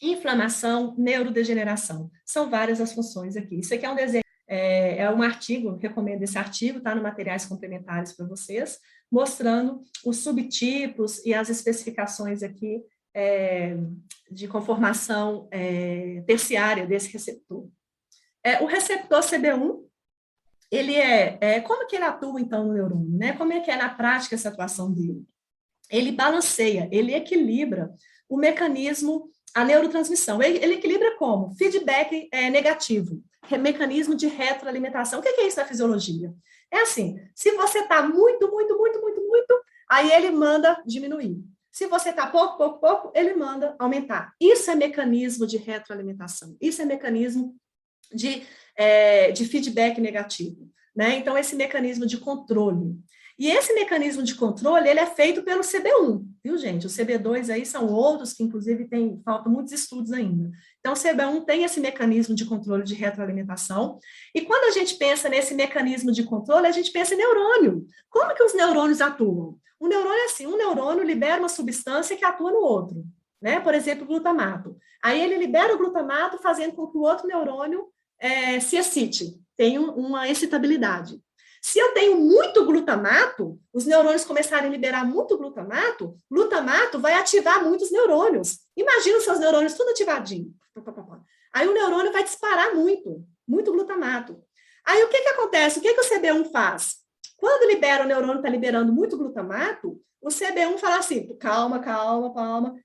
inflamação, neurodegeneração. São várias as funções aqui. Isso aqui é um desenho, é um artigo, recomendo esse artigo, está no Materiais Complementares para vocês, mostrando os subtipos e as especificações aqui de conformação terciária desse receptor. O receptor CB1, ele como que ele atua, então, no neurônio, né? Como é que é na prática essa atuação dele? Ele balanceia, ele equilibra o mecanismo, a neurotransmissão. Ele equilibra como? Feedback negativo, mecanismo de retroalimentação. O que é isso na fisiologia? É assim, se você está muito, aí ele manda diminuir. Se você está pouco, ele manda aumentar. Isso é mecanismo de retroalimentação. Isso é mecanismo de feedback negativo, né? Então, esse mecanismo de controle. E esse mecanismo de controle, ele é feito pelo CB1, viu, gente? O CB2 aí são outros que, inclusive, faltam muitos estudos ainda. Então, o CB1 tem esse mecanismo de controle de retroalimentação. E quando a gente pensa nesse mecanismo de controle, a gente pensa em neurônio. Como que os neurônios atuam? O neurônio é assim, um neurônio libera uma substância que atua no outro, né? Por exemplo, o glutamato. Aí ele libera o glutamato, fazendo com que o outro neurônio se excite, tenha uma excitabilidade. Se eu tenho muito glutamato, os neurônios começarem a liberar muito glutamato vai ativar muitos neurônios. Imagina os seus neurônios tudo ativadinho. Aí o neurônio vai disparar muito glutamato. Aí o que acontece? O que o CB1 faz? Quando libera, o neurônio está liberando muito glutamato, o CB1 fala assim, calma.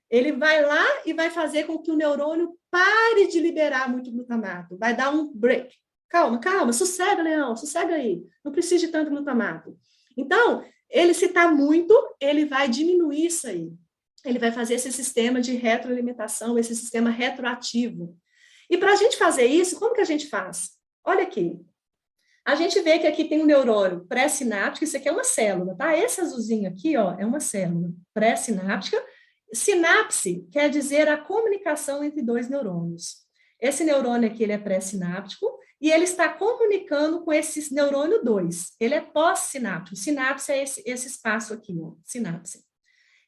Ele vai lá e vai fazer com que o neurônio pare de liberar muito glutamato. Vai dar um break. Calma, sossega, Leão, sossega aí. Não precisa de tanto glutamato. Então, se está muito, ele vai diminuir isso aí. Ele vai fazer esse sistema de retroalimentação, esse sistema retroativo. E para a gente fazer isso, como que a gente faz? Olha aqui. A gente vê que aqui tem um neurônio pré-sináptico, isso aqui é uma célula, tá? Esse azulzinho aqui, ó, é uma célula pré-sináptica. Sinapse quer dizer a comunicação entre dois neurônios. Esse neurônio aqui, ele é pré-sináptico, e ele está comunicando com esse neurônio 2. Ele é pós-sináptico. Sinapse é esse espaço aqui, ó, sinapse.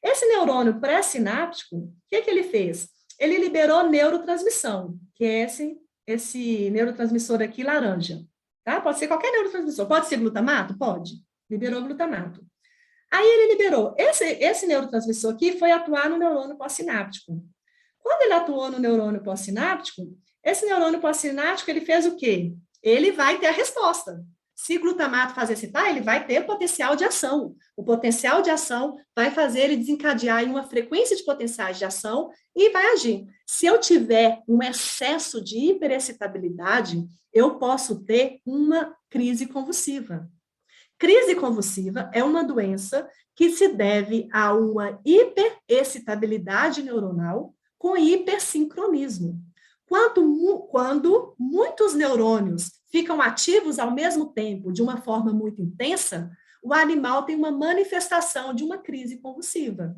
Esse neurônio pré-sináptico, o que ele fez? Ele liberou neurotransmissão, que é esse neurotransmissor aqui laranja. Tá? Pode ser qualquer neurotransmissor. Pode ser glutamato? Pode. Liberou glutamato. Aí ele liberou. Esse neurotransmissor aqui foi atuar no neurônio pós-sináptico. Quando ele atuou no neurônio pós-sináptico, esse neurônio pós-sináptico, ele fez o quê? Ele vai ter a resposta. Se glutamato fazer excitar, ele vai ter potencial de ação. O potencial de ação vai fazer ele desencadear em uma frequência de potenciais de ação e vai agir. Se eu tiver um excesso de hiperexcitabilidade, eu posso ter uma crise convulsiva. Crise convulsiva é uma doença que se deve a uma hiperexcitabilidade neuronal com hipersincronismo. Quando muitos neurônios ficam ativos ao mesmo tempo, de uma forma muito intensa, o animal tem uma manifestação de uma crise convulsiva.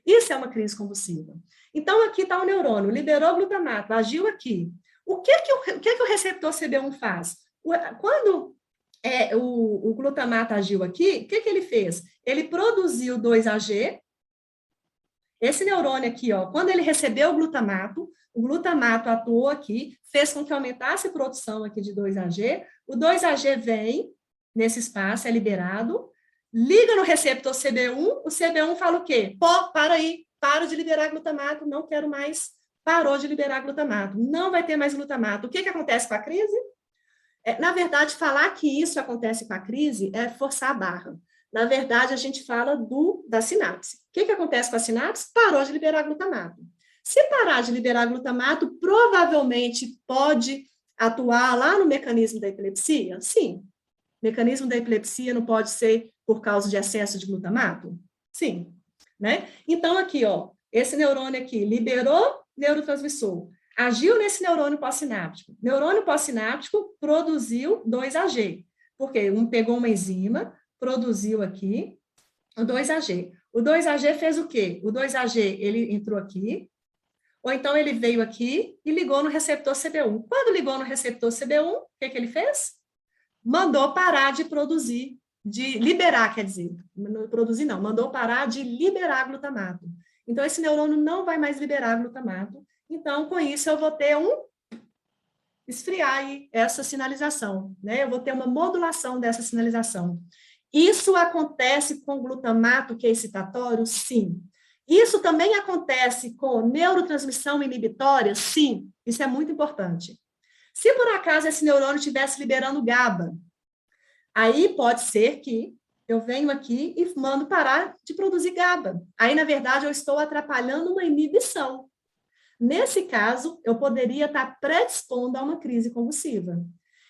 Isso é uma crise convulsiva. Então, aqui está o neurônio, liberou glutamato, agiu aqui. O que o receptor CB1 faz? Quando o glutamato agiu aqui, o que ele fez? Ele produziu 2-AG. Esse neurônio aqui, ó, quando ele recebeu o glutamato atuou aqui, fez com que aumentasse a produção aqui de 2-AG. O 2-AG vem nesse espaço, é liberado, liga no receptor CB1, o CB1 fala o quê? Pô, para aí, paro de liberar glutamato, não quero mais, parou de liberar glutamato, não vai ter mais glutamato. O que acontece com a crise? Na verdade, falar que isso acontece com a crise é forçar a barra. Na verdade, a gente fala da sinapse. O que acontece com a sinapse? Parou de liberar glutamato. Se parar de liberar glutamato, provavelmente pode atuar lá no mecanismo da epilepsia? Sim. O mecanismo da epilepsia não pode ser por causa de excesso de glutamato? Sim. Né? Então, aqui, ó, esse neurônio aqui liberou neurotransmissor, agiu nesse neurônio pós-sináptico. Neurônio pós-sináptico produziu 2-AG, porque pegou uma enzima, produziu aqui o 2AG. O 2AG fez o quê? O 2AG, ele entrou aqui, ou então ele veio aqui e ligou no receptor CB1. Quando ligou no receptor CB1, o que ele fez? Mandou parar de produzir, de liberar, quer dizer, não produzir não, mandou parar de liberar glutamato. Então, esse neurônio não vai mais liberar glutamato. Então, com isso, eu vou ter esfriar aí essa sinalização, né? Eu vou ter uma modulação dessa sinalização. Isso acontece com glutamato que é excitatório? Sim. Isso também acontece com neurotransmissão inibitória? Sim. Isso é muito importante. Se por acaso esse neurônio estivesse liberando GABA, aí pode ser que eu venho aqui e mando parar de produzir GABA. Aí, na verdade, eu estou atrapalhando uma inibição. Nesse caso, eu poderia estar predispondo a uma crise convulsiva.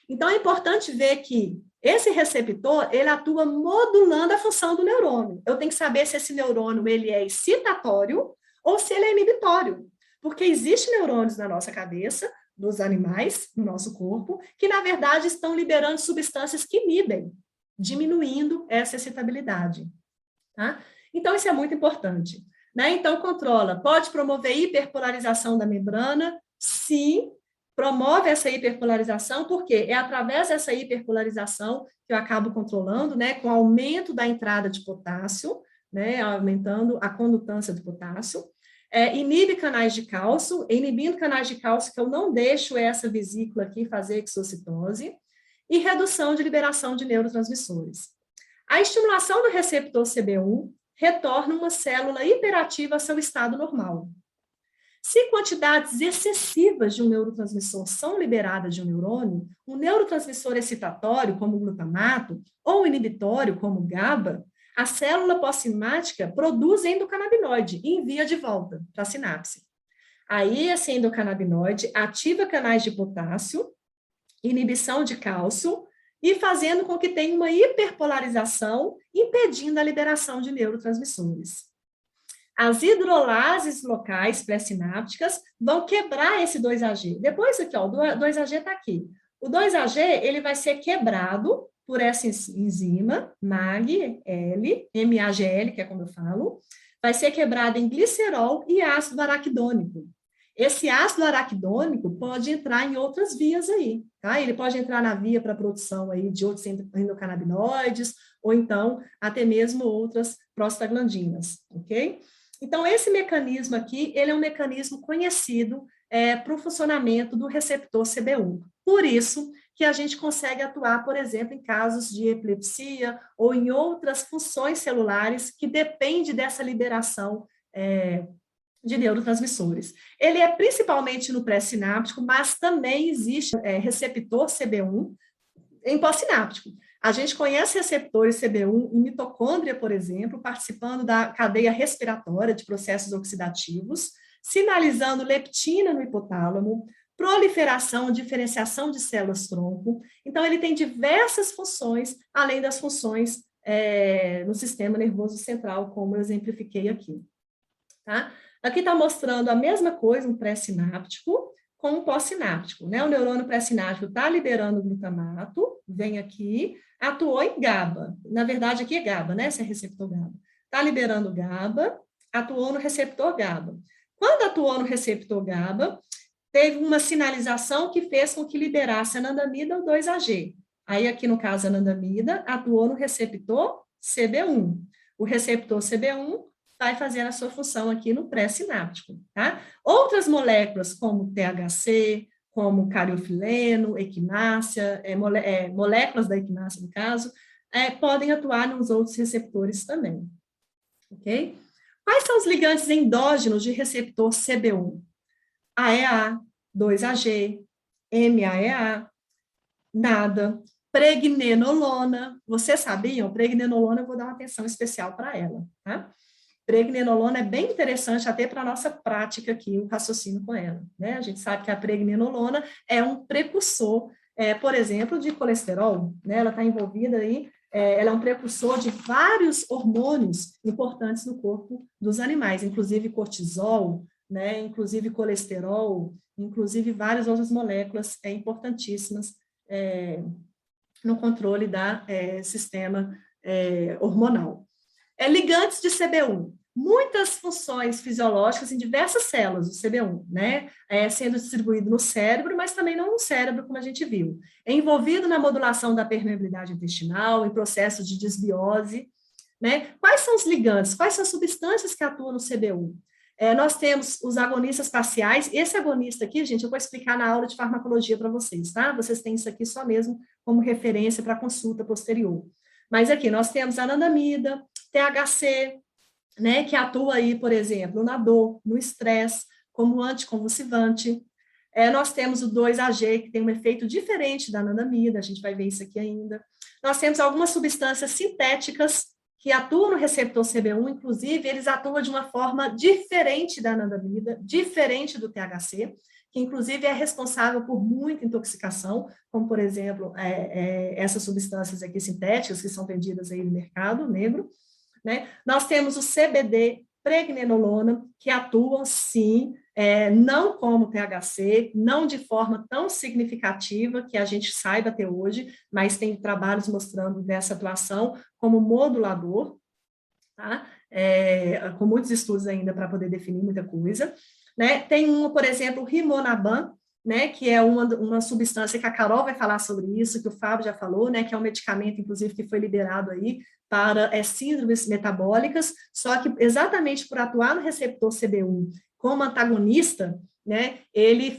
Então, é importante ver que esse receptor, ele atua modulando a função do neurônio. Eu tenho que saber se esse neurônio ele é excitatório ou se ele é inibitório. Porque existem neurônios na nossa cabeça, dos animais, no nosso corpo, que, na verdade, estão liberando substâncias que inibem, diminuindo essa excitabilidade. Tá? Então, isso é muito importante. Né? Então, controla. Pode promover hiperpolarização da membrana? Sim, promove essa hiperpolarização, porque é através dessa hiperpolarização que eu acabo controlando, né, com o aumento da entrada de potássio, né, aumentando a condutância do potássio. Inibe canais de cálcio, inibindo canais de cálcio que eu não deixo essa vesícula aqui fazer exocitose, e redução de liberação de neurotransmissores. A estimulação do receptor CB1 retorna uma célula hiperativa ao seu estado normal. Se quantidades excessivas de um neurotransmissor são liberadas de um neurônio, um neurotransmissor excitatório, como o glutamato, ou inibitório, como o GABA, a célula pós-sináptica produz endocannabinoide e envia de volta para a sinapse. Aí, esse endocannabinoide ativa canais de potássio, inibição de cálcio, e fazendo com que tenha uma hiperpolarização, impedindo a liberação de neurotransmissores. As hidrolases locais pré-sinápticas vão quebrar esse 2AG. Depois aqui, ó, o 2AG está aqui. O 2AG, ele vai ser quebrado por essa enzima, MAGL, MAGL, que é como eu falo, vai ser quebrado em glicerol e ácido araquidônico. Esse ácido araquidônico pode entrar em outras vias aí, tá? Ele pode entrar na via para a produção aí de outros endocannabinoides, ou então até mesmo outras prostaglandinas, ok? Então, esse mecanismo aqui, ele é um mecanismo conhecido para o funcionamento do receptor CB1. Por isso que a gente consegue atuar, por exemplo, em casos de epilepsia ou em outras funções celulares que dependem dessa liberação de neurotransmissores. Ele é principalmente no pré-sináptico, mas também existe receptor CB1 em pós-sináptico. A gente conhece receptores CB1 em mitocôndria, por exemplo, participando da cadeia respiratória de processos oxidativos, sinalizando leptina no hipotálamo, proliferação, diferenciação de células-tronco. Então, ele tem diversas funções, além das funções no sistema nervoso central, como eu exemplifiquei aqui. Tá? Aqui está mostrando a mesma coisa, um pré-sináptico com um pós-sináptico, né? O neurônio pré-sináptico está liberando glutamato, vem aqui, atuou em GABA. Na verdade, aqui é GABA, né? Esse é receptor GABA. Está liberando GABA, atuou no receptor GABA. Quando atuou no receptor GABA, teve uma sinalização que fez com que liberasse a anandamida ou 2AG. Aí, aqui no caso, a anandamida atuou no receptor CB1. O receptor CB1 vai fazer a sua função aqui no pré-sináptico, tá? Outras moléculas, como THC, como cariofileno, equinácea, moléculas da equinácea, no caso, podem atuar nos outros receptores também, ok? Quais são os ligantes endógenos de receptor CB1? AEA, 2AG, MAEA, nada, pregnenolona. Vocês sabiam? Pregnenolona, eu vou dar uma atenção especial para ela, tá? Pregnenolona é bem interessante até para a nossa prática aqui, o raciocínio com ela, né? A gente sabe que a pregnenolona é um precursor, por exemplo, de colesterol, né? Ela está envolvida aí, ela é um precursor de vários hormônios importantes no corpo dos animais, inclusive cortisol, né? Inclusive colesterol, inclusive várias outras moléculas importantíssimas no controle da sistema hormonal. Ligantes de CB1. Muitas funções fisiológicas em diversas células do CB1, né? Sendo distribuído no cérebro, mas também não no cérebro, como a gente viu. É envolvido na modulação da permeabilidade intestinal, em processos de desbiose, né? Quais são os ligantes? Quais são as substâncias que atuam no CB1? Nós temos os agonistas parciais. Esse agonista aqui, gente, eu vou explicar na aula de farmacologia para vocês, tá? Vocês têm isso aqui só mesmo como referência para consulta posterior. Mas aqui nós temos anandamida, THC, né, que atua aí, por exemplo, na dor, no estresse, como anticonvulsivante. Nós temos o 2-AG, que tem um efeito diferente da anandamida, a gente vai ver isso aqui ainda. Nós temos algumas substâncias sintéticas que atuam no receptor CB1, inclusive, eles atuam de uma forma diferente da anandamida, diferente do THC, que inclusive é responsável por muita intoxicação, como, por exemplo, essas substâncias aqui sintéticas que são vendidas aí no mercado negro, né? Nós temos o CBD, pregnenolona, que atuam, sim, não como THC, não de forma tão significativa que a gente saiba até hoje, mas tem trabalhos mostrando dessa atuação como modulador, tá? Com muitos estudos ainda para poder definir muita coisa. Né? Tem por exemplo, o Rimonabant, né, que é uma substância que a Carol vai falar sobre isso, que o Fábio já falou, né, que é um medicamento, inclusive, que foi liberado aí para síndromes metabólicas, só que exatamente por atuar no receptor CB1 como antagonista, né, ele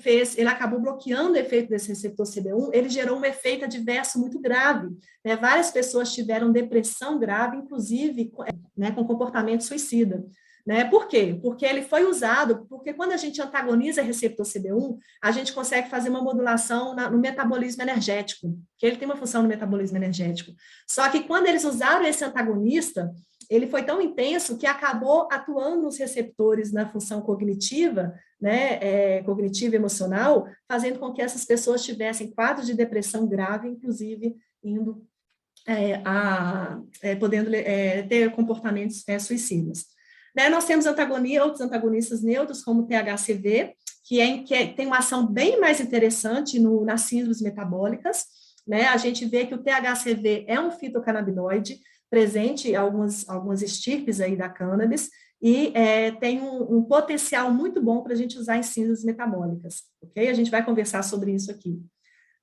acabou bloqueando o efeito desse receptor CB1, ele gerou um efeito adverso muito grave, né, várias pessoas tiveram depressão grave, inclusive, né, com comportamento suicida. Né? Por quê? Porque ele foi usado, porque quando a gente antagoniza receptor CB1, a gente consegue fazer uma modulação no metabolismo energético, que ele tem uma função no metabolismo energético. Só que quando eles usaram esse antagonista, ele foi tão intenso que acabou atuando nos receptores na função cognitiva, né, cognitiva e emocional, fazendo com que essas pessoas tivessem quadros de depressão grave, inclusive indo podendo ter comportamentos suicidas. Né, nós temos outros antagonistas neutros, como o THCV, que tem uma ação bem mais interessante nas síndromes metabólicas. Né? A gente vê que o THCV é um fitocannabinoide, presente em algumas estirpes aí da cannabis, e tem um potencial muito bom para a gente usar em síndromes metabólicas. Ok? A gente vai conversar sobre isso aqui.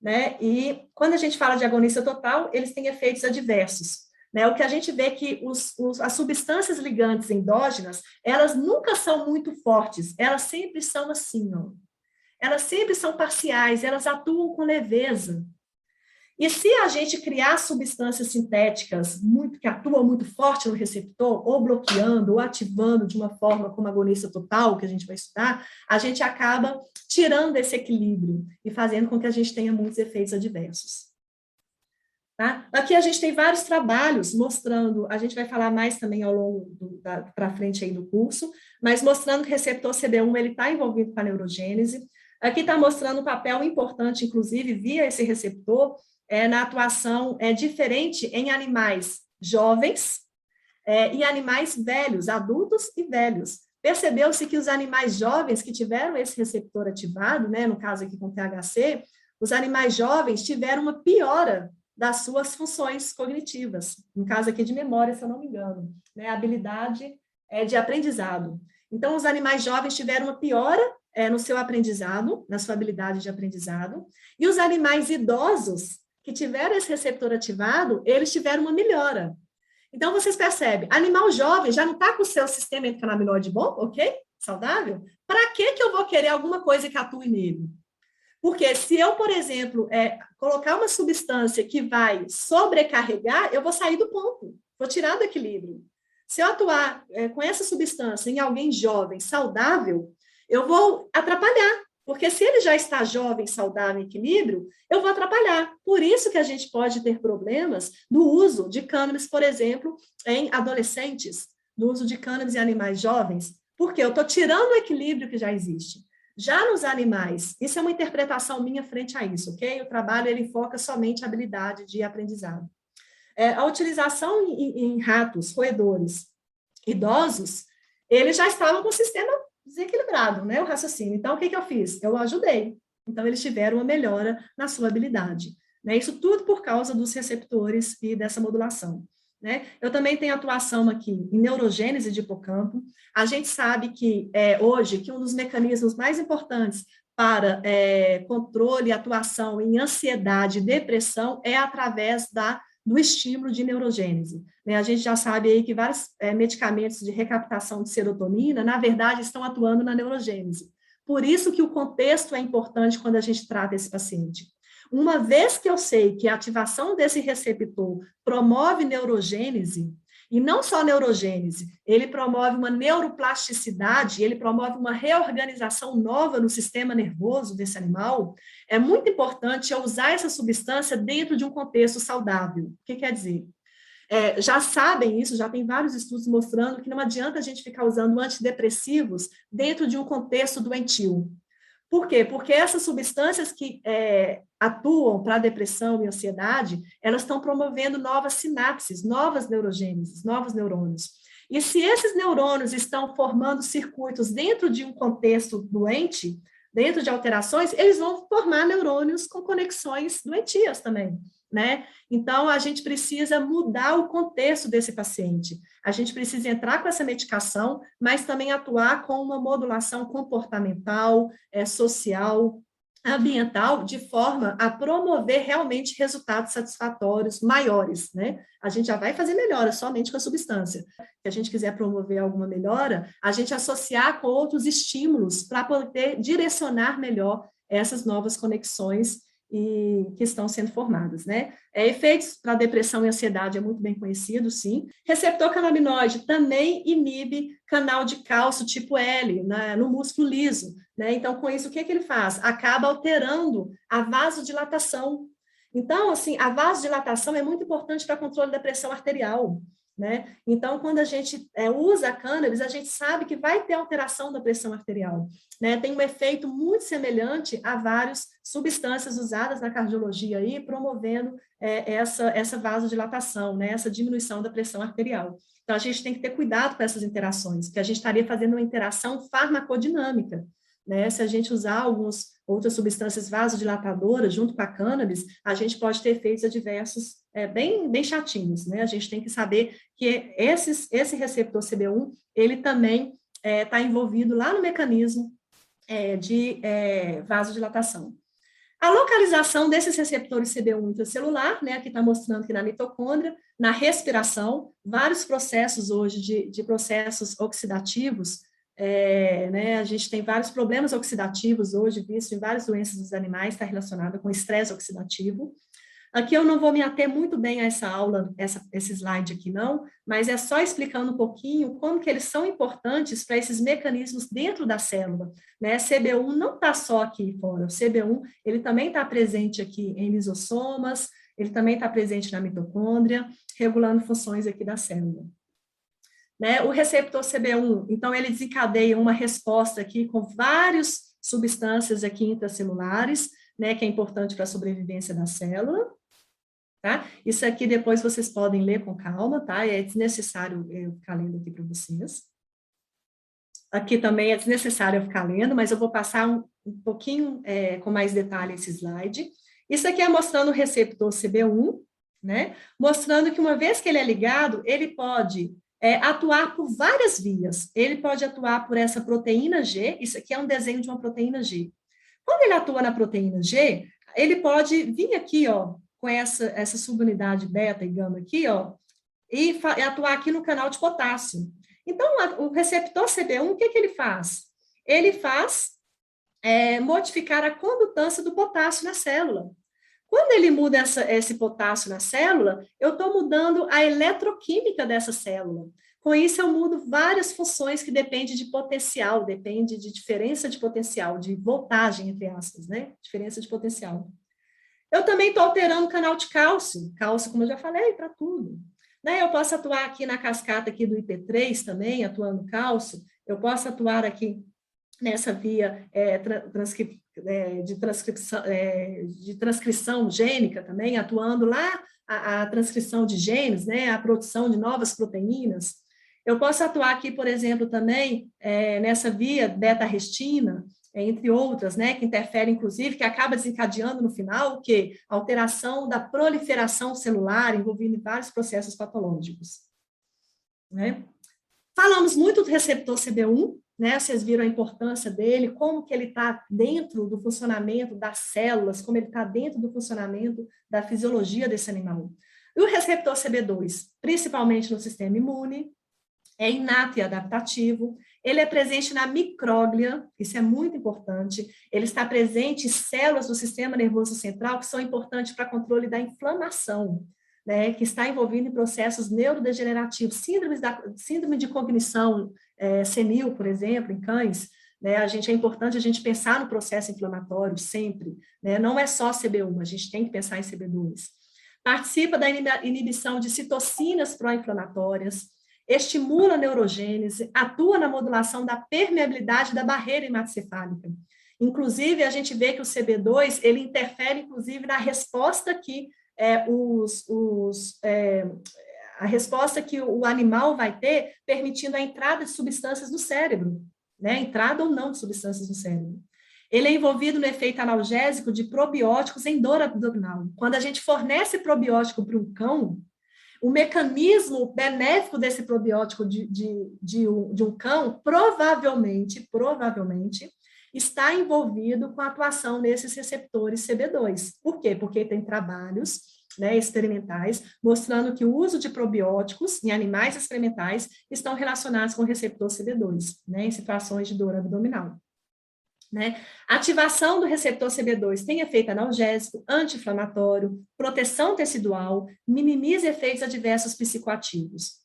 Né? E quando a gente fala de agonista total, eles têm efeitos adversos. Né, o que a gente vê é que as substâncias ligantes endógenas, elas nunca são muito fortes, elas sempre são assim, ó. Elas sempre são parciais, elas atuam com leveza. E se a gente criar substâncias sintéticas que atuam muito forte no receptor, ou bloqueando, ou ativando de uma forma como agonista total, que a gente vai estudar, a gente acaba tirando esse equilíbrio e fazendo com que a gente tenha muitos efeitos adversos. Tá? Aqui a gente tem vários trabalhos mostrando, a gente vai falar mais também ao longo para frente aí do curso, mas mostrando que o receptor CB1 ele está envolvido com a neurogênese. Aqui está mostrando um papel importante, inclusive, via esse receptor, na atuação diferente em animais jovens e animais velhos, adultos e velhos. Percebeu-se que os animais jovens que tiveram esse receptor ativado, né, no caso aqui com THC, os animais jovens tiveram uma piora das suas funções cognitivas, no caso aqui de memória, se eu não me engano, né, habilidade de aprendizado. Então, os animais jovens tiveram uma piora no seu aprendizado, na sua habilidade de aprendizado, e os animais idosos que tiveram esse receptor ativado, eles tiveram uma melhora. Então, vocês percebem, animal jovem já não está com o seu sistema endocannabinoide bom, ok? Saudável? Para que eu vou querer alguma coisa que atue nele? Porque se eu, por exemplo, colocar uma substância que vai sobrecarregar, eu vou sair do ponto, vou tirar do equilíbrio. Se eu atuar com essa substância em alguém jovem, saudável, eu vou atrapalhar. Porque se ele já está jovem, saudável, em equilíbrio, eu vou atrapalhar. Por isso que a gente pode ter problemas no uso de cannabis, por exemplo, em adolescentes, no uso de cannabis em animais jovens, porque eu estou tirando o equilíbrio que já existe. Já nos animais, isso é uma interpretação minha frente a isso, ok? O trabalho, ele foca somente a habilidade de aprendizado. A utilização em ratos, roedores, idosos, eles já estavam com o sistema desequilibrado, né, o raciocínio. Então, o que eu fiz? Eu ajudei. Então, eles tiveram uma melhora na sua habilidade. Né? Isso tudo por causa dos receptores e dessa modulação. né? Eu também tenho atuação aqui em neurogênese de hipocampo. A gente sabe que hoje que um dos mecanismos mais importantes para controle e atuação em ansiedade e depressão é através do estímulo de neurogênese. Né? A gente já sabe aí que vários medicamentos de recaptação de serotonina, na verdade, estão atuando na neurogênese. Por isso que o contexto é importante quando a gente trata esse paciente. Uma vez que eu sei que a ativação desse receptor promove neurogênese, e não só neurogênese, ele promove uma neuroplasticidade, ele promove uma reorganização nova no sistema nervoso desse animal, é muito importante eu usar essa substância dentro de um contexto saudável. O que quer dizer? Já sabem isso, já tem vários estudos mostrando que não adianta a gente ficar usando antidepressivos dentro de um contexto doentio. Por quê? Porque essas substâncias que atuam para a depressão e ansiedade, elas estão promovendo novas sinapses, novas neurogêneses, novos neurônios. E se esses neurônios estão formando circuitos dentro de um contexto doente, dentro de alterações, eles vão formar neurônios com conexões doentias também, né? Então, a gente precisa mudar o contexto desse paciente. A gente precisa entrar com essa medicação, mas também atuar com uma modulação comportamental, social, ambiental, de forma a promover realmente resultados satisfatórios maiores, né? A gente já vai fazer melhora somente com a substância. Se a gente quiser promover alguma melhora, a gente associar com outros estímulos para poder direcionar melhor essas novas conexões e que estão sendo formadas, né? Efeitos para depressão e ansiedade é muito bem conhecido, sim. Receptor canabinoide também inibe canal de cálcio tipo L, né, no músculo liso, né? Então, com isso, o que ele faz? Acaba alterando a vasodilatação. Então, assim, a vasodilatação é muito importante para controle da pressão arterial, né? Então, quando a gente usa a cannabis, a gente sabe que vai ter alteração da pressão arterial, né? Tem um efeito muito semelhante a várias substâncias usadas na cardiologia aí, promovendo essa vasodilatação, né? Essa diminuição da pressão arterial. Então, a gente tem que ter cuidado com essas interações, porque a gente estaria fazendo uma interação farmacodinâmica, né? Se a gente usar outras substâncias vasodilatadoras junto com a cannabis, a gente pode ter efeitos adversos bem chatinhos, né? A gente tem que saber que esse receptor CB1, ele também está envolvido lá no mecanismo de vasodilatação. A localização desses receptores CB1 intracelular, né, aqui está mostrando que na mitocôndria, na respiração, vários processos hoje de processos oxidativos, né, a gente tem vários problemas oxidativos hoje, visto em várias doenças dos animais, está relacionada com estresse oxidativo. Aqui eu não vou me ater muito bem a essa aula, esse slide aqui não, mas é só explicando um pouquinho como que eles são importantes para esses mecanismos dentro da célula, né? CB1 não está só aqui fora, o CB1, ele também está presente aqui em lisossomas, ele também está presente na mitocôndria, regulando funções aqui da célula. Né? O receptor CB1, então ele desencadeia uma resposta aqui com várias substâncias aqui intracelulares, né, que é importante para a sobrevivência da célula. Tá? Isso aqui depois vocês podem ler com calma, tá? É desnecessário eu ficar lendo aqui para vocês. Aqui também é desnecessário eu ficar lendo, mas eu vou passar um pouquinho com mais detalhe esse slide. Isso aqui é mostrando o receptor CB1, né? Mostrando que uma vez que ele é ligado, ele pode atuar por várias vias. Ele pode atuar por essa proteína G, isso aqui é um desenho de uma proteína G. Quando ele atua na proteína G, ele pode vir aqui, ó, com essa subunidade beta e gama aqui, ó, e atuar aqui no canal de potássio. Então, o receptor CB1, o que ele faz? Ele faz modificar a condutância do potássio na célula. Quando ele muda esse potássio na célula, eu estou mudando a eletroquímica dessa célula. Com isso, eu mudo várias funções que dependem de potencial, depende de diferença de potencial, de voltagem, entre aspas, né? Diferença de potencial. Eu também estou alterando o canal de cálcio. Cálcio, como eu já falei, para tudo. Né? Eu posso atuar aqui na cascata aqui do IP3 também, atuando cálcio. Eu posso atuar aqui nessa via de transcrição gênica também, atuando lá a transcrição de genes, né? A produção de novas proteínas. Eu posso atuar aqui, por exemplo, também nessa via beta-restina, entre outras, né, que interferem, inclusive, que acaba desencadeando no final o quê? A alteração da proliferação celular, envolvendo vários processos patológicos. Né? Falamos muito do receptor CB1, né? Vocês viram a importância dele, como que ele está dentro do funcionamento das células, como ele está dentro do funcionamento da fisiologia desse animal. E o receptor CB2, principalmente no sistema imune, é inato e adaptativo, ele é presente na micróglia, isso é muito importante, ele está presente em células do sistema nervoso central que são importantes para controle da inflamação, né, que está envolvido em processos neurodegenerativos, síndrome de cognição senil, por exemplo, em cães, né, é importante a gente pensar no processo inflamatório sempre, né, não é só CB1, a gente tem que pensar em CB2. Participa da inibição de citocinas pró-inflamatórias, estimula a neurogênese, atua na modulação da permeabilidade da barreira hematocefálica. Inclusive, a gente vê que o CB2, ele interfere, inclusive, na resposta que a resposta que o animal vai ter, permitindo a entrada de substâncias no cérebro, né? Entrada ou não de substâncias no cérebro. Ele é envolvido no efeito analgésico de probióticos em dor abdominal. Quando a gente fornece probiótico para um cão, o mecanismo benéfico desse probiótico de um cão provavelmente está envolvido com a atuação nesses receptores CB2. Por quê? Porque tem trabalhos, né, experimentais mostrando que o uso de probióticos em animais experimentais estão relacionados com o receptor CB2, né, em situações de dor abdominal. Né? A ativação do receptor CB2 tem efeito analgésico, anti-inflamatório, proteção tecidual, minimiza efeitos adversos psicoativos.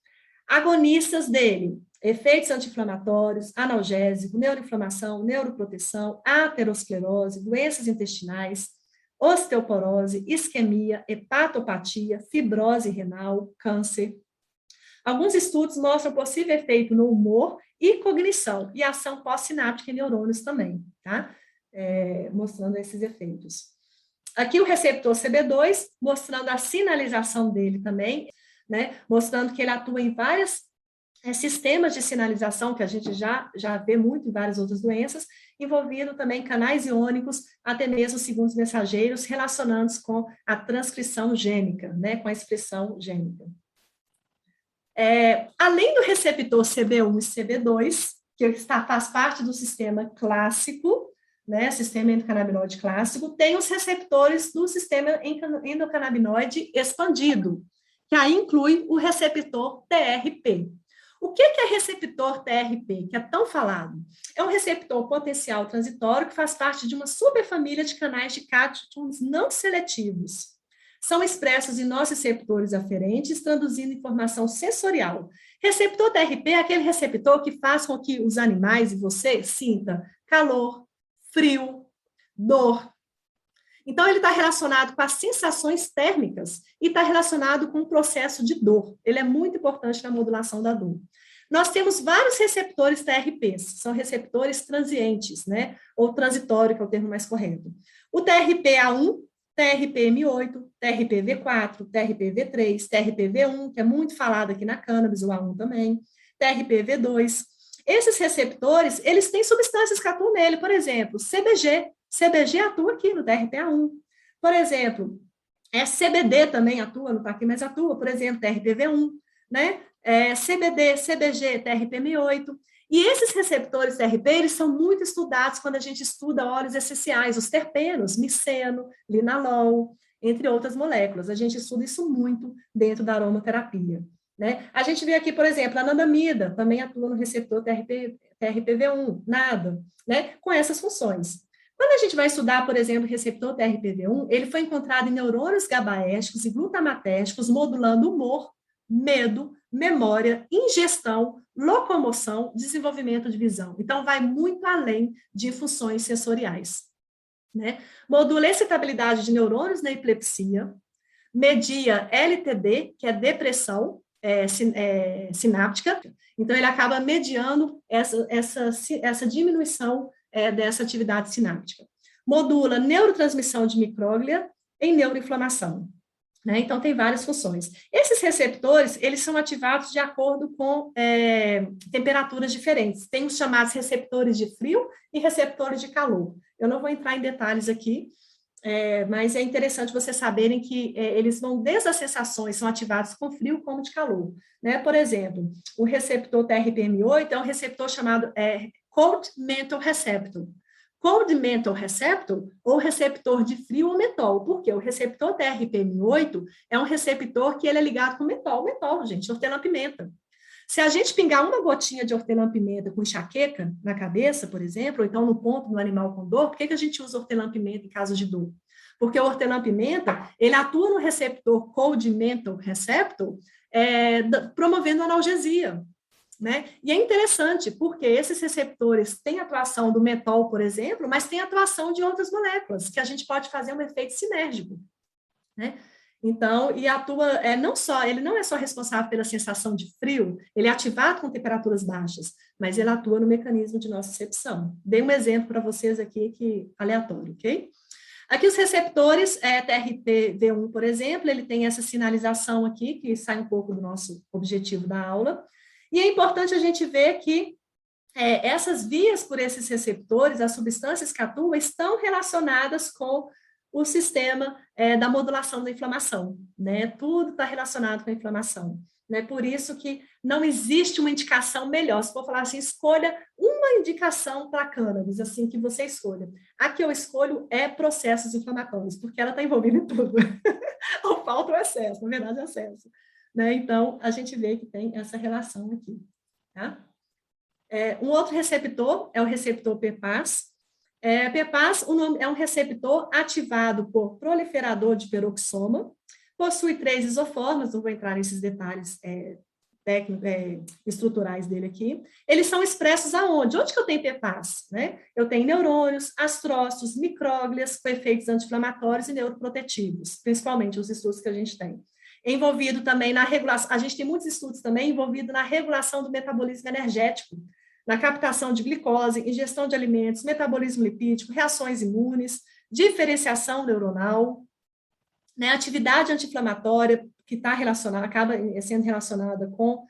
Agonistas dele, efeitos anti-inflamatórios, analgésico, neuroinflamação, neuroproteção, aterosclerose, doenças intestinais, osteoporose, isquemia, hepatopatia, fibrose renal, câncer. Alguns estudos mostram possível efeito no humor e cognição, e ação pós-sináptica em neurônios também, tá? Mostrando esses efeitos. Aqui o receptor CB2, mostrando a sinalização dele também, né? Mostrando que ele atua em vários sistemas de sinalização, que a gente já vê muito em várias outras doenças, envolvendo também canais iônicos, até mesmo segundos mensageiros, relacionando-se com a transcrição gênica, né? Com a expressão gênica. Além do receptor CB1 e CB2, que faz parte do sistema clássico, né, sistema endocannabinoide clássico, tem os receptores do sistema endocannabinoide expandido, que aí inclui o receptor TRP. O que é receptor TRP, que é tão falado? É um receptor potencial transitório que faz parte de uma superfamília de canais de cátions não seletivos. São expressos em nossos receptores aferentes, traduzindo informação sensorial. Receptor TRP é aquele receptor que faz com que os animais e você sinta calor, frio, dor. Então, ele está relacionado com as sensações térmicas e está relacionado com o processo de dor. Ele é muito importante na modulação da dor. Nós temos vários receptores TRPs, são receptores transientes, né? Ou transitório, que é o termo mais correto. O TRPA1, TRPM8, TRPV4, TRPV3, TRPV1, que é muito falado aqui na cannabis, o A1 também, TRPV2. Esses receptores, eles têm substâncias que atuam nele, por exemplo, CBG. CBG atua aqui no TRPA1. Por exemplo, CBD também atua, não está aqui, mas atua, por exemplo, TRPV1, né? CBD, CBG, TRPM8. E esses receptores TRP, eles são muito estudados quando a gente estuda óleos essenciais, os terpenos, miceno, linalol, entre outras moléculas. A gente estuda isso muito dentro da aromaterapia. Né? A gente vê aqui, por exemplo, a anandamida, também atua no receptor TRPV1, nada, né? Com essas funções. Quando a gente vai estudar, por exemplo, o receptor TRPV1, ele foi encontrado em neurônios GABAérgicos e glutamatérgicos, modulando humor, medo, memória, ingestão, locomoção, desenvolvimento de visão. Então, vai muito além de funções sensoriais. Né? Modula a excitabilidade de neurônios na epilepsia, media LTD, que é depressão sináptica, então ele acaba mediando essa diminuição dessa atividade sináptica. Modula neurotransmissão de micróglia em neuroinflamação. né? Então, tem várias funções. Esses receptores, eles são ativados de acordo com temperaturas diferentes. Tem os chamados receptores de frio e receptores de calor. Eu não vou entrar em detalhes aqui, mas é interessante vocês saberem que eles vão desde as sensações, são ativados com frio como de calor, né? Por exemplo, o receptor TRPM8 é um receptor chamado Cold Menthol Receptor. Cold Menthol Receptor, ou receptor de frio ou mentol. Por quê? O receptor TRPM8 é um receptor que ele é ligado com mentol, gente, hortelã-pimenta. Se a gente pingar uma gotinha de hortelã-pimenta com enxaqueca na cabeça, por exemplo, ou então no ponto do animal com dor, por que a gente usa hortelã-pimenta em caso de dor? Porque o hortelã-pimenta, ele atua no receptor Cold Menthol Receptor, promovendo analgesia, né? E é interessante, porque esses receptores têm atuação do mentol, por exemplo, mas tem atuação de outras moléculas, que a gente pode fazer um efeito sinérgico, né? Então, e atua, ele não é só responsável pela sensação de frio, ele é ativado com temperaturas baixas, mas ele atua no mecanismo de nocicepção. Dei um exemplo para vocês aqui, aleatório, ok? Aqui os receptores, TRPV1, por exemplo, ele tem essa sinalização aqui, que sai um pouco do nosso objetivo da aula, e é importante a gente ver que essas vias por esses receptores, as substâncias que atuam, estão relacionadas com o sistema da modulação da inflamação, né? Tudo está relacionado com a inflamação, né? Por isso que não existe uma indicação melhor. Se for falar assim, escolha uma indicação para cannabis, assim, que você escolha. A que eu escolho é processos inflamatórios, porque ela está envolvida em tudo. Ou falta o excesso, na verdade, é excesso. Né? Então, a gente vê que tem essa relação aqui, tá? Um outro receptor é o receptor PPAS. PPAS é um receptor ativado por proliferador de peroxoma, possui 3 isoformas, não vou entrar nesses detalhes estruturais dele aqui. Eles são expressos aonde? Onde que eu tenho PPAS? Né? Eu tenho neurônios, astrócitos, micróglias com efeitos anti-inflamatórios e neuroprotetivos, principalmente os estudos que a gente tem. Envolvido também na regulação, a gente tem muitos estudos também envolvidos na regulação do metabolismo energético, na captação de glicose, ingestão de alimentos, metabolismo lipídico, reações imunes, diferenciação neuronal, né, atividade anti-inflamatória, que está relacionada, acaba sendo relacionada com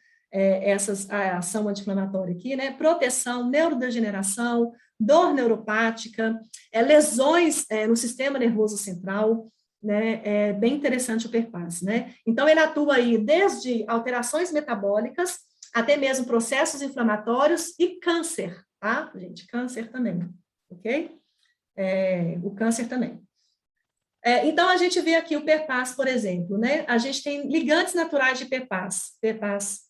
a ação anti-inflamatória aqui, né, proteção, neurodegeneração, dor neuropática, lesões no sistema nervoso central, né, é bem interessante o PERPAS, né? Então, ele atua aí desde alterações metabólicas, até mesmo processos inflamatórios e câncer, tá, gente? Câncer também, ok? O câncer também. Então, a gente vê aqui o PERPAS, por exemplo, né? A gente tem ligantes naturais de PERPAS. PERPAS,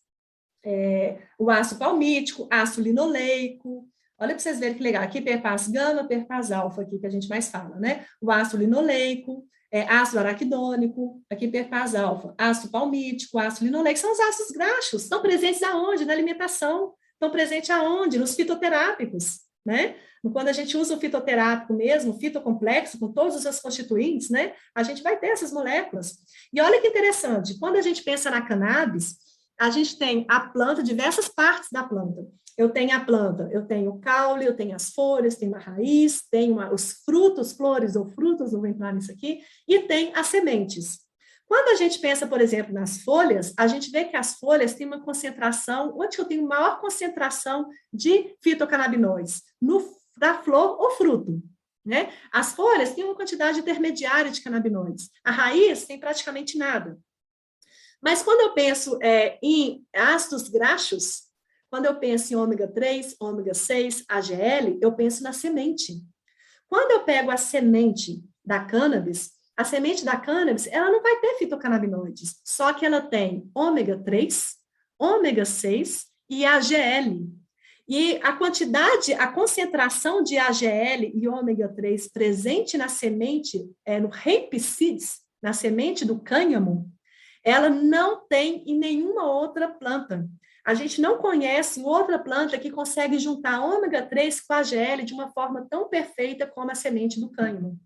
o ácido palmítico, ácido linoleico. Olha para vocês verem que legal. Aqui, PERPAS gama, PERPAS alfa, aqui que a gente mais fala, né? O ácido linoleico, ácido araquidônico, aqui PERPAS alfa, ácido palmítico, ácido linoleico, são os ácidos graxos, estão presentes aonde? Na alimentação, estão presentes aonde? Nos fitoterápicos, né? Quando a gente usa o fitoterápico mesmo, o fitocomplexo, com todos os seus constituintes, né? A gente vai ter essas moléculas. E olha que interessante, quando a gente pensa na cannabis, a gente tem a planta, diversas partes da planta. Eu tenho a planta, eu tenho o caule, eu tenho as folhas, tenho a raiz, tenho os frutos, flores ou frutos, não vou entrar nisso aqui, e tem as sementes. Quando a gente pensa, por exemplo, nas folhas, a gente vê que as folhas têm uma concentração, onde eu tenho maior concentração de fitocannabinoides? Da flor ou fruto. Né? As folhas têm uma quantidade intermediária de canabinoides. A raiz tem praticamente nada. Mas quando eu penso em ácidos graxos, quando eu penso em ômega 3, ômega 6, AGL, eu penso na semente. Quando eu pego a semente da cannabis, ela não vai ter fitocannabinoides, só que ela tem ômega 3, ômega 6 e AGL. E a concentração de AGL e ômega 3 presente na semente, no hemp seeds, na semente do cânhamo, ela não tem em nenhuma outra planta. A gente não conhece outra planta que consegue juntar ômega 3 com AGL de uma forma tão perfeita como a semente do cânhamo.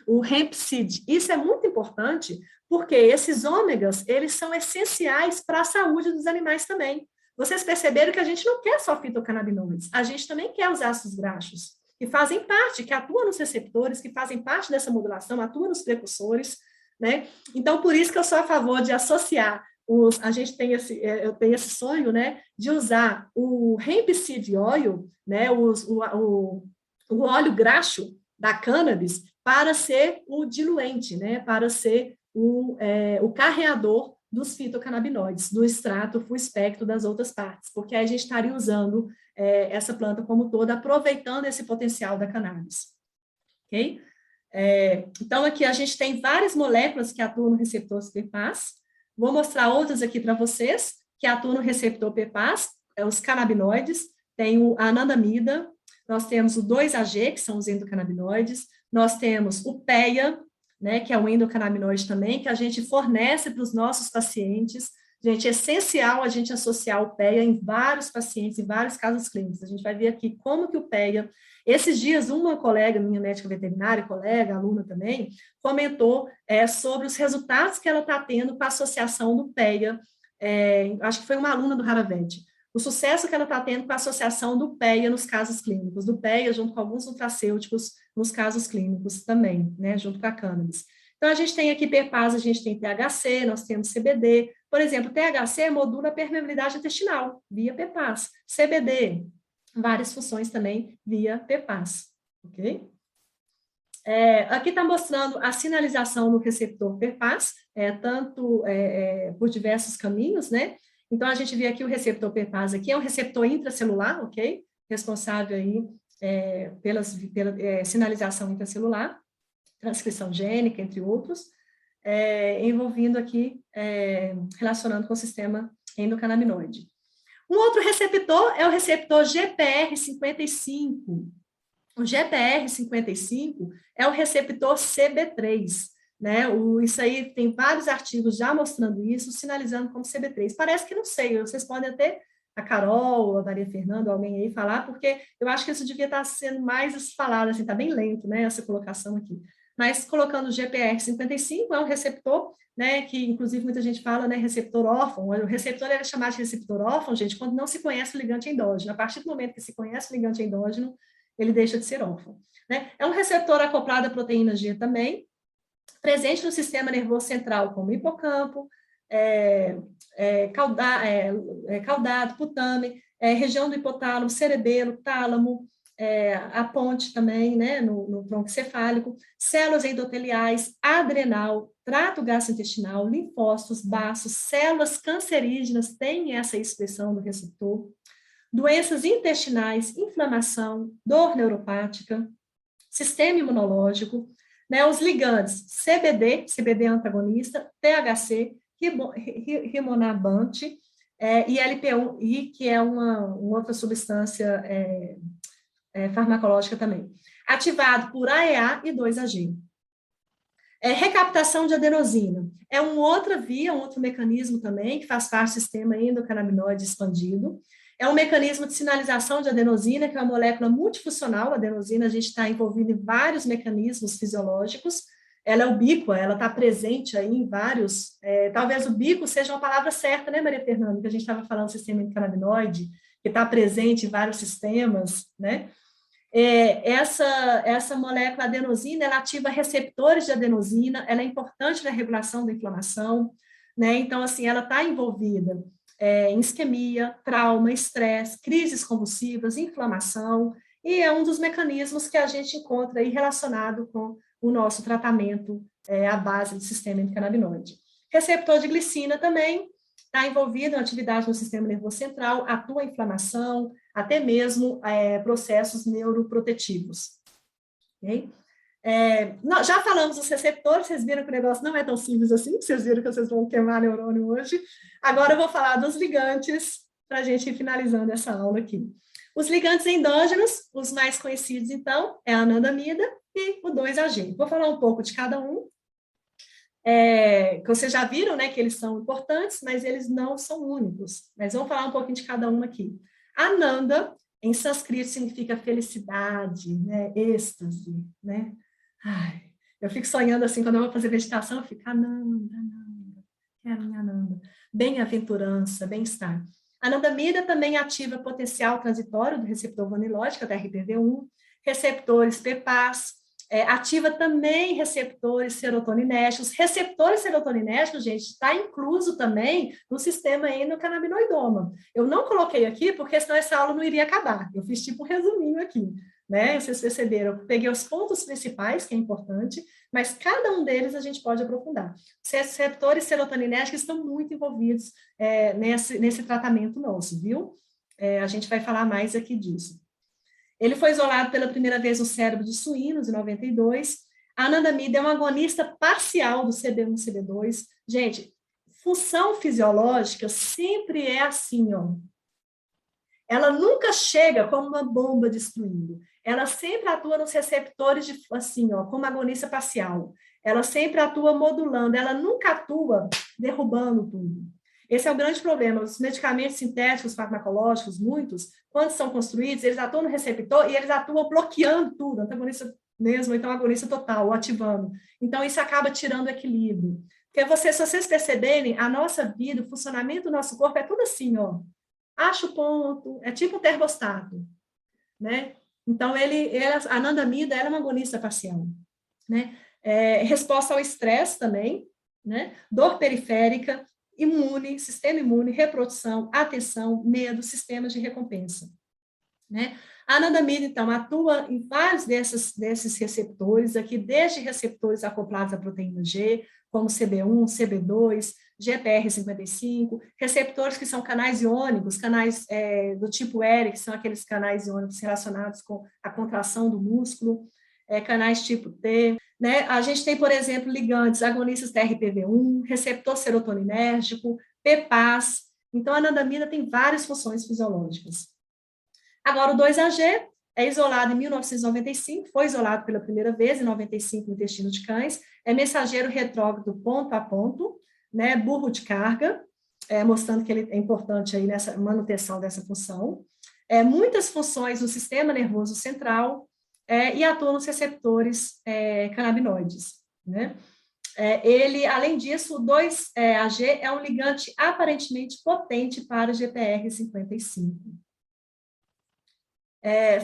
O hemp seed. Isso é muito importante, porque esses ômegas, eles são essenciais para a saúde dos animais também. Vocês perceberam que a gente não quer só fitocannabinoides, a gente também quer os ácidos graxos, que fazem parte, que atuam nos receptores, que fazem parte dessa modulação, atuam nos precursores, né? Então, por isso que eu sou a favor de associar a gente tem eu tenho esse sonho, né, de usar o hemp seed oil, né, o óleo graxo da cannabis para ser o diluente, né, para ser o carreador dos fitocannabinoides, do extrato full espectro das outras partes, porque aí a gente estaria usando essa planta como toda, aproveitando esse potencial da cannabis, ok? Então, aqui a gente tem várias moléculas que atuam no receptor PPAS. Vou mostrar outras aqui para vocês, que atuam no receptor PPAS, os canabinoides, tem a anandamida, nós temos o 2-AG, que são os endocannabinoides, nós temos o PEA, né, que é um endocannabinoide também, que a gente fornece para os nossos pacientes. Gente, é essencial a gente associar o PEA em vários pacientes, em vários casos clínicos. A gente vai ver aqui como que o PEA... Esses dias, uma colega, minha médica veterinária, colega, aluna também, comentou sobre os resultados que ela está tendo com a associação do PEA, acho que foi uma aluna do Haravet, o sucesso que ela está tendo com a associação do PEA nos casos clínicos, do PEA junto com alguns nutracêuticos nos casos clínicos também, né, junto com a cannabis. Então, a gente tem aqui PPAS, a gente tem THC, nós temos CBD. Por exemplo, THC modula a permeabilidade intestinal, via PPAS. CBD, várias funções também via PPAS, ok? Aqui está mostrando a sinalização no receptor PPAS, tanto por diversos caminhos, né? Então, a gente vê aqui o receptor PPAS aqui, é um receptor intracelular, ok? Responsável aí pela sinalização intracelular, transcrição gênica, entre outros, envolvendo aqui, relacionando com o sistema endocannabinoide. Um outro receptor é o receptor GPR55. O GPR55 é o receptor CB3, né? Isso aí tem vários artigos já mostrando isso, sinalizando como CB3. Parece que não sei, vocês podem até, a Carol, a Maria Fernanda, alguém aí falar, porque eu acho que isso devia estar sendo mais falado, assim, está bem lento, né, essa colocação aqui. Mas colocando o GPR55 é um receptor, né, que inclusive muita gente fala, né, receptor órfão. O receptor é chamado de receptor órfão, gente, quando não se conhece o ligante endógeno. A partir do momento que se conhece o ligante endógeno, ele deixa de ser órfão, né? É um receptor acoplado à proteína G também, presente no sistema nervoso central, como hipocampo, caudado, putame, região do hipotálamo, cerebelo, tálamo, a ponte também, né, no tronco cefálico, células endoteliais, adrenal, trato gastrointestinal, linfócitos, baços, células cancerígenas têm essa expressão do receptor, doenças intestinais, inflamação, dor neuropática, sistema imunológico, né, os ligantes CBD antagonista, THC, rimonabante, e LP1I, que é uma outra substância farmacológica também, ativado por AEA e 2-AG. Recaptação de adenosina. É uma outra via, um outro mecanismo também, que faz parte do sistema endocannabinoide expandido. É um mecanismo de sinalização de adenosina, que é uma molécula multifuncional. A adenosina, a gente está envolvido em vários mecanismos fisiológicos. Ela é ubíqua, ela está presente aí em vários... talvez ubíquo seja uma palavra certa, né, Maria Fernanda? Que a gente estava falando do sistema endocannabinoide, que está presente em vários sistemas, né? Essa molécula adenosina, ela ativa receptores de adenosina, ela é importante na regulação da inflamação, né? Então, assim, ela está envolvida em isquemia, trauma, estresse, crises convulsivas, inflamação, e é um dos mecanismos que a gente encontra aí relacionado com o nosso tratamento à base do sistema endocannabinoide. Receptor de glicina também está envolvido em atividade no sistema nervoso central, atua em inflamação, até mesmo processos neuroprotetivos. Okay? Já falamos dos receptores, vocês viram que o negócio não é tão simples assim, vocês viram que vocês vão queimar neurônio hoje. Agora eu vou falar dos ligantes, para a gente ir finalizando essa aula aqui. Os ligantes endógenos, os mais conhecidos, então, é a anandamida e o 2-AG. Vou falar um pouco de cada um, que vocês já viram, né, que eles são importantes, mas eles não são únicos. Mas vamos falar um pouquinho de cada um aqui. Ananda, em sânscrito, significa felicidade, né, êxtase, né? Ai, eu fico sonhando assim, quando eu vou fazer meditação, eu fico, Ananda, quero minha Ananda. Bem-aventurança, bem-estar. A anandamida também ativa potencial transitório do receptor vanilótico, da RPV1, receptores PPAS, Ativa também receptores serotoninérgicos. Receptores serotoninérgicos, gente, está incluso também no sistema endocannabinoidoma. Eu não coloquei aqui, porque senão essa aula não iria acabar. Eu fiz tipo um resuminho aqui, né? Vocês perceberam, eu peguei os pontos principais, que é importante, mas cada um deles a gente pode aprofundar. Os receptores serotoninérgicos estão muito envolvidos nesse tratamento nosso, viu? A gente vai falar mais aqui disso. Ele foi isolado pela primeira vez no cérebro de suínos, em 92. A anandamida é um agonista parcial do CB1 e CB2. Gente, função fisiológica sempre é assim, ó. Ela nunca chega como uma bomba destruindo. Ela sempre atua nos receptores, assim, ó, como agonista parcial. Ela sempre atua modulando, ela nunca atua derrubando tudo. Esse é o grande problema. Os medicamentos sintéticos, farmacológicos, muitos, quando são construídos, eles atuam no receptor e eles atuam bloqueando tudo, antagonista mesmo, então agonista total, ou ativando. Então, isso acaba tirando o equilíbrio. Porque se vocês perceberem, a nossa vida, o funcionamento do nosso corpo é tudo assim, ó. Acha o ponto, é tipo um termostato, né? Então, a anandamida é uma agonista parcial, né? Resposta ao estresse também, né? Dor periférica, imune, sistema imune, reprodução, atenção, medo, sistemas de recompensa, né? A anandamida, então, atua em vários desses receptores, aqui desde receptores acoplados à proteína G, como CB1, CB2, GPR55, receptores que são canais iônicos, canais do tipo ERI, que são aqueles canais iônicos relacionados com a contração do músculo, canais tipo T, né? A gente tem, por exemplo, ligantes agonistas TRPV1, receptor serotoninérgico, PPAS. Então, a anandamida tem várias funções fisiológicas. Agora, o 2-AG é isolado em 1995, foi isolado pela primeira vez em 95 no intestino de cães, é mensageiro retrógrado ponto a ponto, né? Burro de carga, mostrando que ele é importante aí nessa manutenção dessa função. Muitas funções no sistema nervoso central, e atua nos receptores canabinoides, né? Ele, além disso, o 2-AG é um ligante aparentemente potente para GPR55.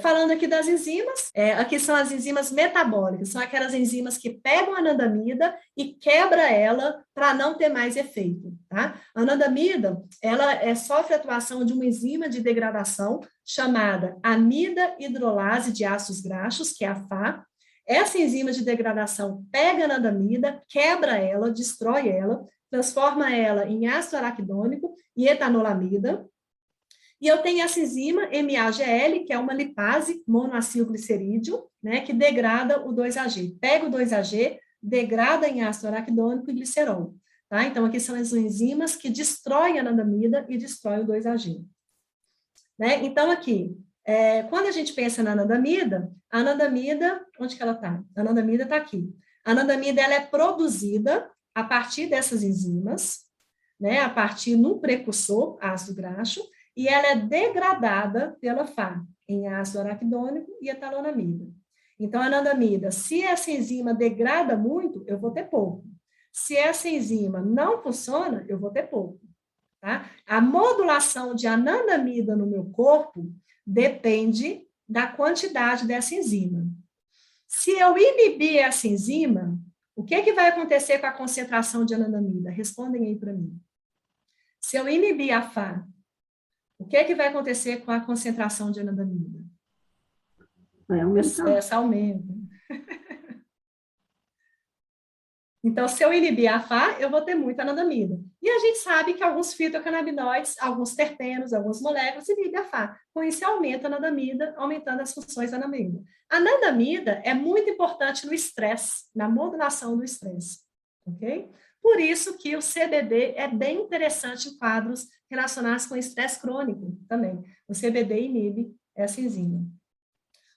Falando aqui das enzimas, aqui são as enzimas metabólicas, são aquelas enzimas que pegam a anandamida e quebra ela para não ter mais efeito, tá? A anandamida, ela sofre a atuação de uma enzima de degradação chamada amida hidrolase de ácidos graxos, que é a FA. Essa enzima de degradação pega a anandamida, quebra ela, destrói ela, transforma ela em ácido araquidônico e etanolamida. E eu tenho essa enzima MAGL, que é uma lipase monoacilglicerídeo, né, que degrada o 2-AG. Pega o 2-AG, degrada em ácido araquidônico e glicerol. Tá? Então, aqui são as enzimas que destroem a anandamida e destroem o 2-AG. Né? Então, aqui, quando a gente pensa na anandamida, a anandamida, onde que ela está? A anandamida está aqui. A anandamida, ela é produzida a partir dessas enzimas, né, a partir no precursor, ácido graxo, e ela é degradada pela FA, em ácido araquidônico e etalonamida. Então, a anandamida, se essa enzima degrada muito, eu vou ter pouco. Se essa enzima não funciona, eu vou ter pouco. Tá? A modulação de anandamida no meu corpo depende da quantidade dessa enzima. Se eu inibir essa enzima, o que vai acontecer com a concentração de anandamida? Respondem aí para mim. Se eu inibir a FA, o que vai acontecer com a concentração de anandamida? Vai aumentar. Essa aumenta. Então, se eu inibir a FA, eu vou ter muita anandamida. E a gente sabe que alguns fitocannabinoides, alguns terpenos, algumas moléculas inibem a FA. Com isso, aumenta a anandamida, aumentando as funções da anandamida. A anandamida é muito importante no estresse, na modulação do estresse. Ok? Por isso que o CBD é bem interessante em quadros relacionados com estresse crônico também. O CBD inibe essa enzima.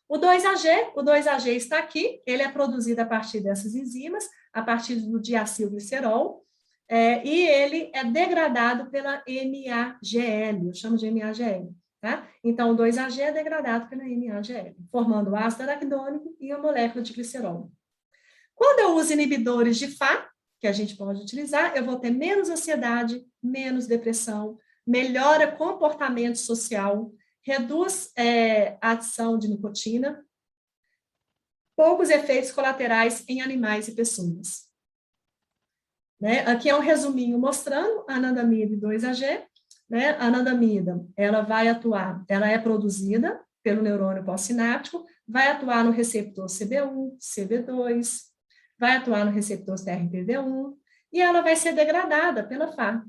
O 2-AG está aqui, ele é produzido a partir dessas enzimas, a partir do diacilglicerol, e ele é degradado pela MAGL, eu chamo de MAGL, tá? Então, o 2-AG é degradado pela MAGL, formando o ácido araquidônico e a molécula de glicerol. Quando eu uso inibidores de FA, que a gente pode utilizar, eu vou ter menos ansiedade, menos depressão, melhora comportamento social, reduz a adição de nicotina, poucos efeitos colaterais em animais e pessoas. Né? Aqui é um resuminho mostrando a anandamida e 2-AG. Né? A anandamida, ela vai atuar, ela é produzida pelo neurônio pós-sináptico, vai atuar no receptor CB1, CB2, vai atuar no receptor TRPV1, e ela vai ser degradada pela FA.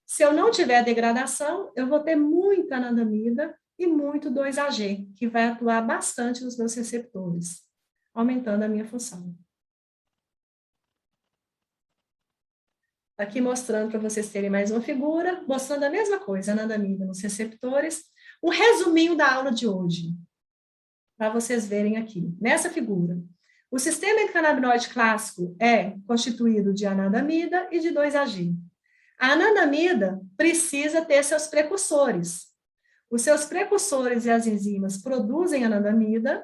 Se eu não tiver degradação, eu vou ter muita anandamida e muito 2-AG, que vai atuar bastante nos meus receptores, aumentando a minha função. Aqui mostrando para vocês terem mais uma figura, mostrando a mesma coisa, anandamida nos receptores. Um resuminho da aula de hoje, para vocês verem aqui, nessa figura. O sistema endocannabinoide clássico é constituído de anandamida e de 2-AG. A anandamida precisa ter seus precursores. Os seus precursores e as enzimas produzem anandamida,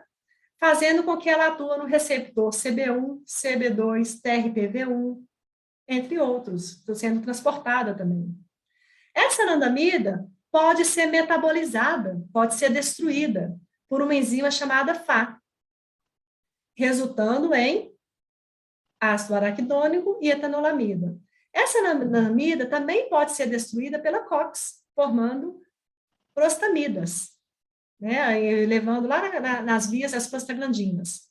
fazendo com que ela atue no receptor CB1, CB2, TRPV1, entre outros, sendo transportada também. Essa anandamida pode ser metabolizada, pode ser destruída por uma enzima chamada FA, resultando em ácido araquidônico e etanolamida. Essa anandamida também pode ser destruída pela COX, formando prostamidas, né, levando lá nas vias as prostaglandinas.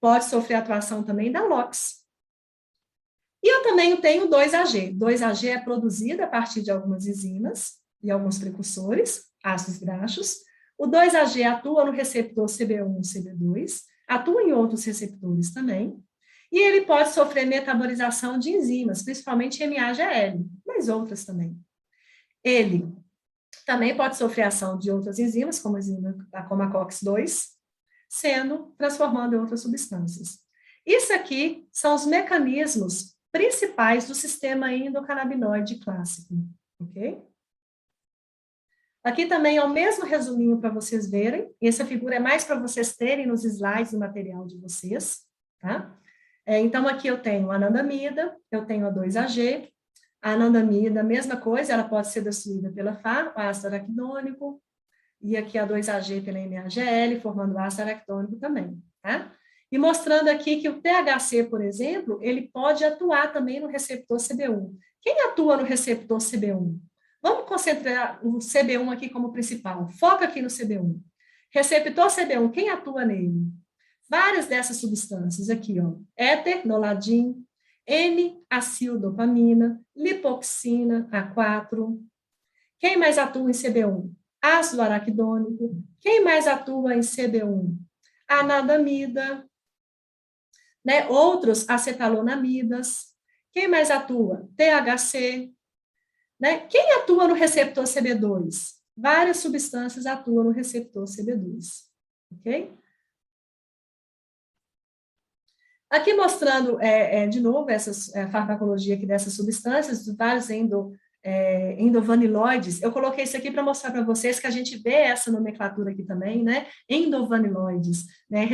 Pode sofrer atuação também da LOX. E eu também tenho 2-AG. 2-AG é produzida a partir de algumas enzimas e alguns precursores, ácidos graxos. O 2-AG atua no receptor CB1 e CB2, atua em outros receptores também, e ele pode sofrer metabolização de enzimas, principalmente MAGL, mas outras também. Ele também pode sofrer ação de outras enzimas, como a COX-2, transformando em outras substâncias. Isso aqui são os mecanismos principais do sistema endocannabinoide clássico, ok? Aqui também é o mesmo resuminho para vocês verem, essa figura é mais para vocês terem nos slides do material de vocês, tá? Então, aqui eu tenho a anandamida, eu tenho a 2-AG, a anandamida, mesma coisa, ela pode ser destruída pela FA, o ácido araquidônico, e aqui a 2-AG pela MAGL, formando o ácido araquidônico também, tá? E mostrando aqui que o THC, por exemplo, ele pode atuar também no receptor CB1. Quem atua no receptor CB1? Vamos concentrar o CB1 aqui como principal. Foca aqui no CB1. Receptor CB1, quem atua nele? Várias dessas substâncias aqui, ó. Éter, noladin, N-acildopamina, lipoxina, A4. Quem mais atua em CB1? Ácido araquidônico. Quem mais atua em CB1? Anandamida, né? Outros acetalonamidas. Quem mais atua? THC. Né? Quem atua no receptor CB2? Várias substâncias atuam no receptor CB2. Ok? Aqui mostrando, de novo, a farmacologia aqui dessas substâncias, vários endovaniloides. Eu coloquei isso aqui para mostrar para vocês que a gente vê essa nomenclatura aqui também, né? Endovaniloides, né?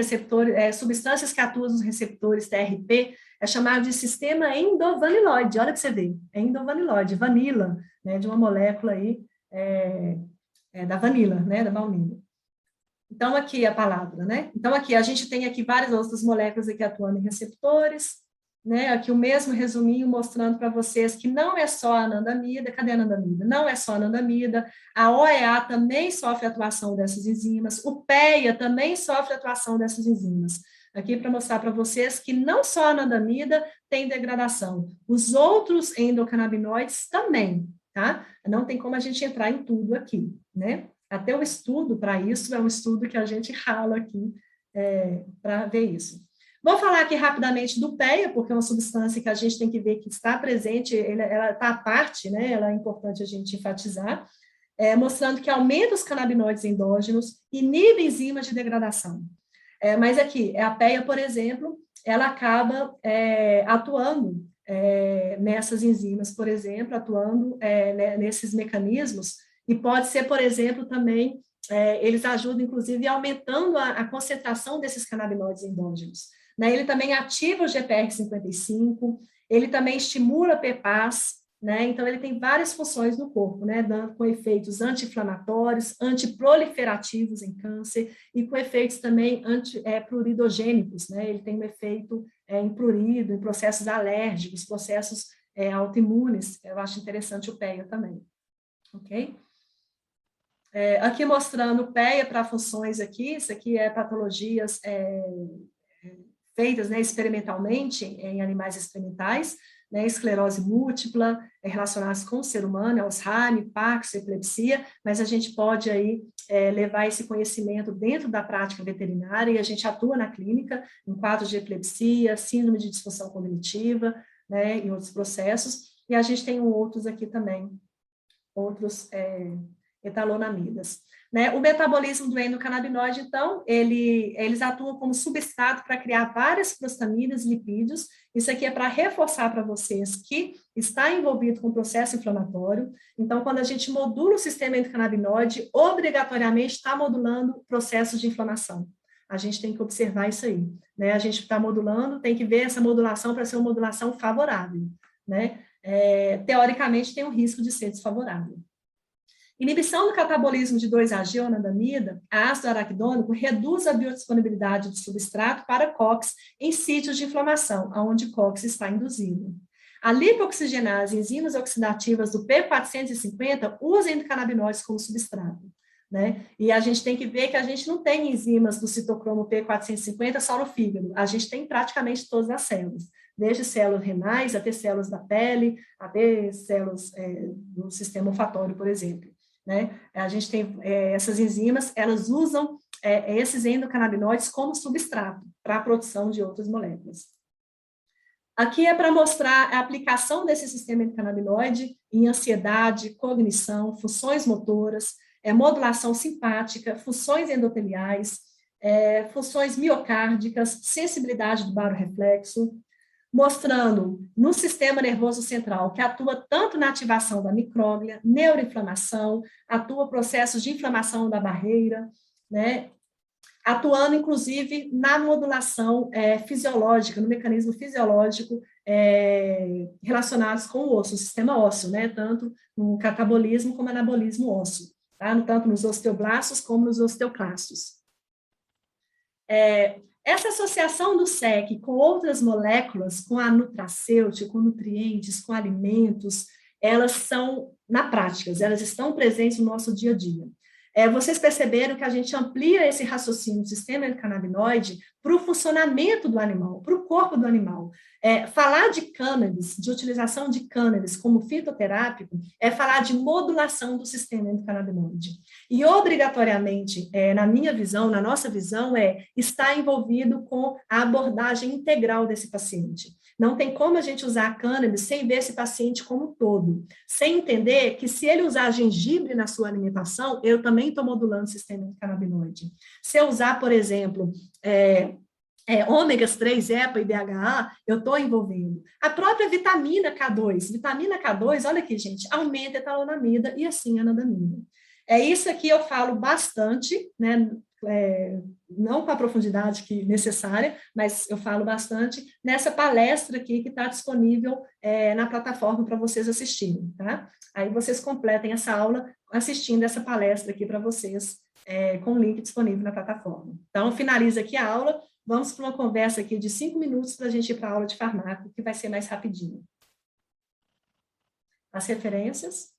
Substâncias que atuam nos receptores TRP, é chamado de sistema endovaniloide. Olha que você vê, é endovaniloide, vanila, né? De uma molécula aí, da vanila, né? Da baunilha. Então, aqui a palavra, né? Então, aqui a gente tem aqui várias outras moléculas aqui atuando em receptores, né? Aqui o mesmo resuminho mostrando para vocês que não é só a anandamida. Cadê a anandamida? Não é só a anandamida. A OEA também sofre atuação dessas enzimas. O PEA também sofre atuação dessas enzimas. Aqui para mostrar para vocês que não só a anandamida tem degradação. Os outros endocannabinoides também, tá? Não tem como a gente entrar em tudo aqui, né? Até o estudo para isso é um estudo que a gente rala aqui para ver isso. Vou falar aqui rapidamente do PEA, porque é uma substância que a gente tem que ver que está presente, ela está à parte, né? Ela é importante a gente enfatizar, mostrando que aumenta os canabinoides endógenos, inibe enzimas de degradação. Mas aqui, a PEA, por exemplo, ela acaba atuando nessas enzimas, por exemplo, atuando nesses mecanismos. E pode ser, por exemplo, também, eles ajudam, inclusive, aumentando a concentração desses canabinoides endógenos. Né? Ele também ativa o GPR55, ele também estimula PPAS, né? Então, ele tem várias funções no corpo, né? Com efeitos anti-inflamatórios, antiproliferativos em câncer e com efeitos também pluridogênicos, né? Ele tem um efeito em prurido, em processos alérgicos, processos autoimunes. Eu acho interessante o PEA também, ok? Aqui mostrando o PEA para funções aqui, isso aqui é patologias feitas, né, experimentalmente em animais experimentais, né, esclerose múltipla, relacionadas com o ser humano, Alzheimer, Parkinson, epilepsia, mas a gente pode aí levar esse conhecimento dentro da prática veterinária e a gente atua na clínica em quadros de epilepsia, síndrome de disfunção cognitiva, né, e outros processos, e a gente tem outros aqui também, outros etalonamidas. Né? O metabolismo do endocannabinoide, então, eles atuam como substrato para criar várias prostaminas e lipídios. Isso aqui é para reforçar para vocês que está envolvido com o processo inflamatório. Então, quando a gente modula o sistema endocannabinoide, obrigatoriamente está modulando processos de inflamação. A gente tem que observar isso aí. Né? A gente está modulando, tem que ver essa modulação para ser uma modulação favorável. Né? Teoricamente, tem o risco de ser desfavorável. Inibição do catabolismo de 2-AG-anandamida, ácido araquidônico, reduz a biodisponibilidade do substrato para COX em sítios de inflamação, onde COX está induzido. A lipoxigenase, enzimas oxidativas do P450, usa endocannabinoides como substrato. Né? E a gente tem que ver que a gente não tem enzimas do citocromo P450 só no fígado, a gente tem praticamente todas as células, desde células renais até células da pele, até células do sistema olfatório, por exemplo. Né? A gente tem essas enzimas, elas usam esses endocannabinoides como substrato para a produção de outras moléculas. Aqui é para mostrar a aplicação desse sistema endocannabinoide em ansiedade, cognição, funções motoras, modulação simpática, funções endoteliais, funções miocárdicas, sensibilidade do barorreflexo, mostrando no sistema nervoso central, que atua tanto na ativação da micróglia, neuroinflamação, atua processos de inflamação da barreira, né? Atuando, inclusive, na modulação fisiológica, no mecanismo fisiológico relacionados com o osso, o sistema ósseo, né? Tanto no catabolismo como anabolismo ósseo, tá? Tanto nos osteoblastos como nos osteoclastos. Essa associação do SEC com outras moléculas, com a nutracêutica, com nutrientes, com alimentos, elas são, na prática, elas estão presentes no nosso dia a dia. Vocês perceberam que a gente amplia esse raciocínio do sistema endocannabinoide para o funcionamento do animal, para o corpo do animal. Falar de cannabis, de utilização de cannabis como fitoterápico, é falar de modulação do sistema endocannabinoide. E, obrigatoriamente, na minha visão, na nossa visão, estar envolvido com a abordagem integral desse paciente. Não tem como a gente usar a cannabis sem ver esse paciente como um todo, sem entender que se ele usar gengibre na sua alimentação, eu também estou modulando o sistema endocannabinoide. Se eu usar, por exemplo, ômegas 3, EPA e DHA, eu estou envolvendo. A própria vitamina K2, olha aqui, gente, aumenta a etalonamida e assim a anandamida. Isso aqui eu falo bastante, né? Não com a profundidade necessária, mas eu falo bastante nessa palestra aqui que está disponível na plataforma para vocês assistirem, tá? Aí vocês completem essa aula assistindo essa palestra aqui para vocês, com o link disponível na plataforma. Então, finaliza aqui a aula, vamos para uma conversa aqui de 5 minutos para a gente ir para a aula de farmácia, que vai ser mais rapidinho. As referências.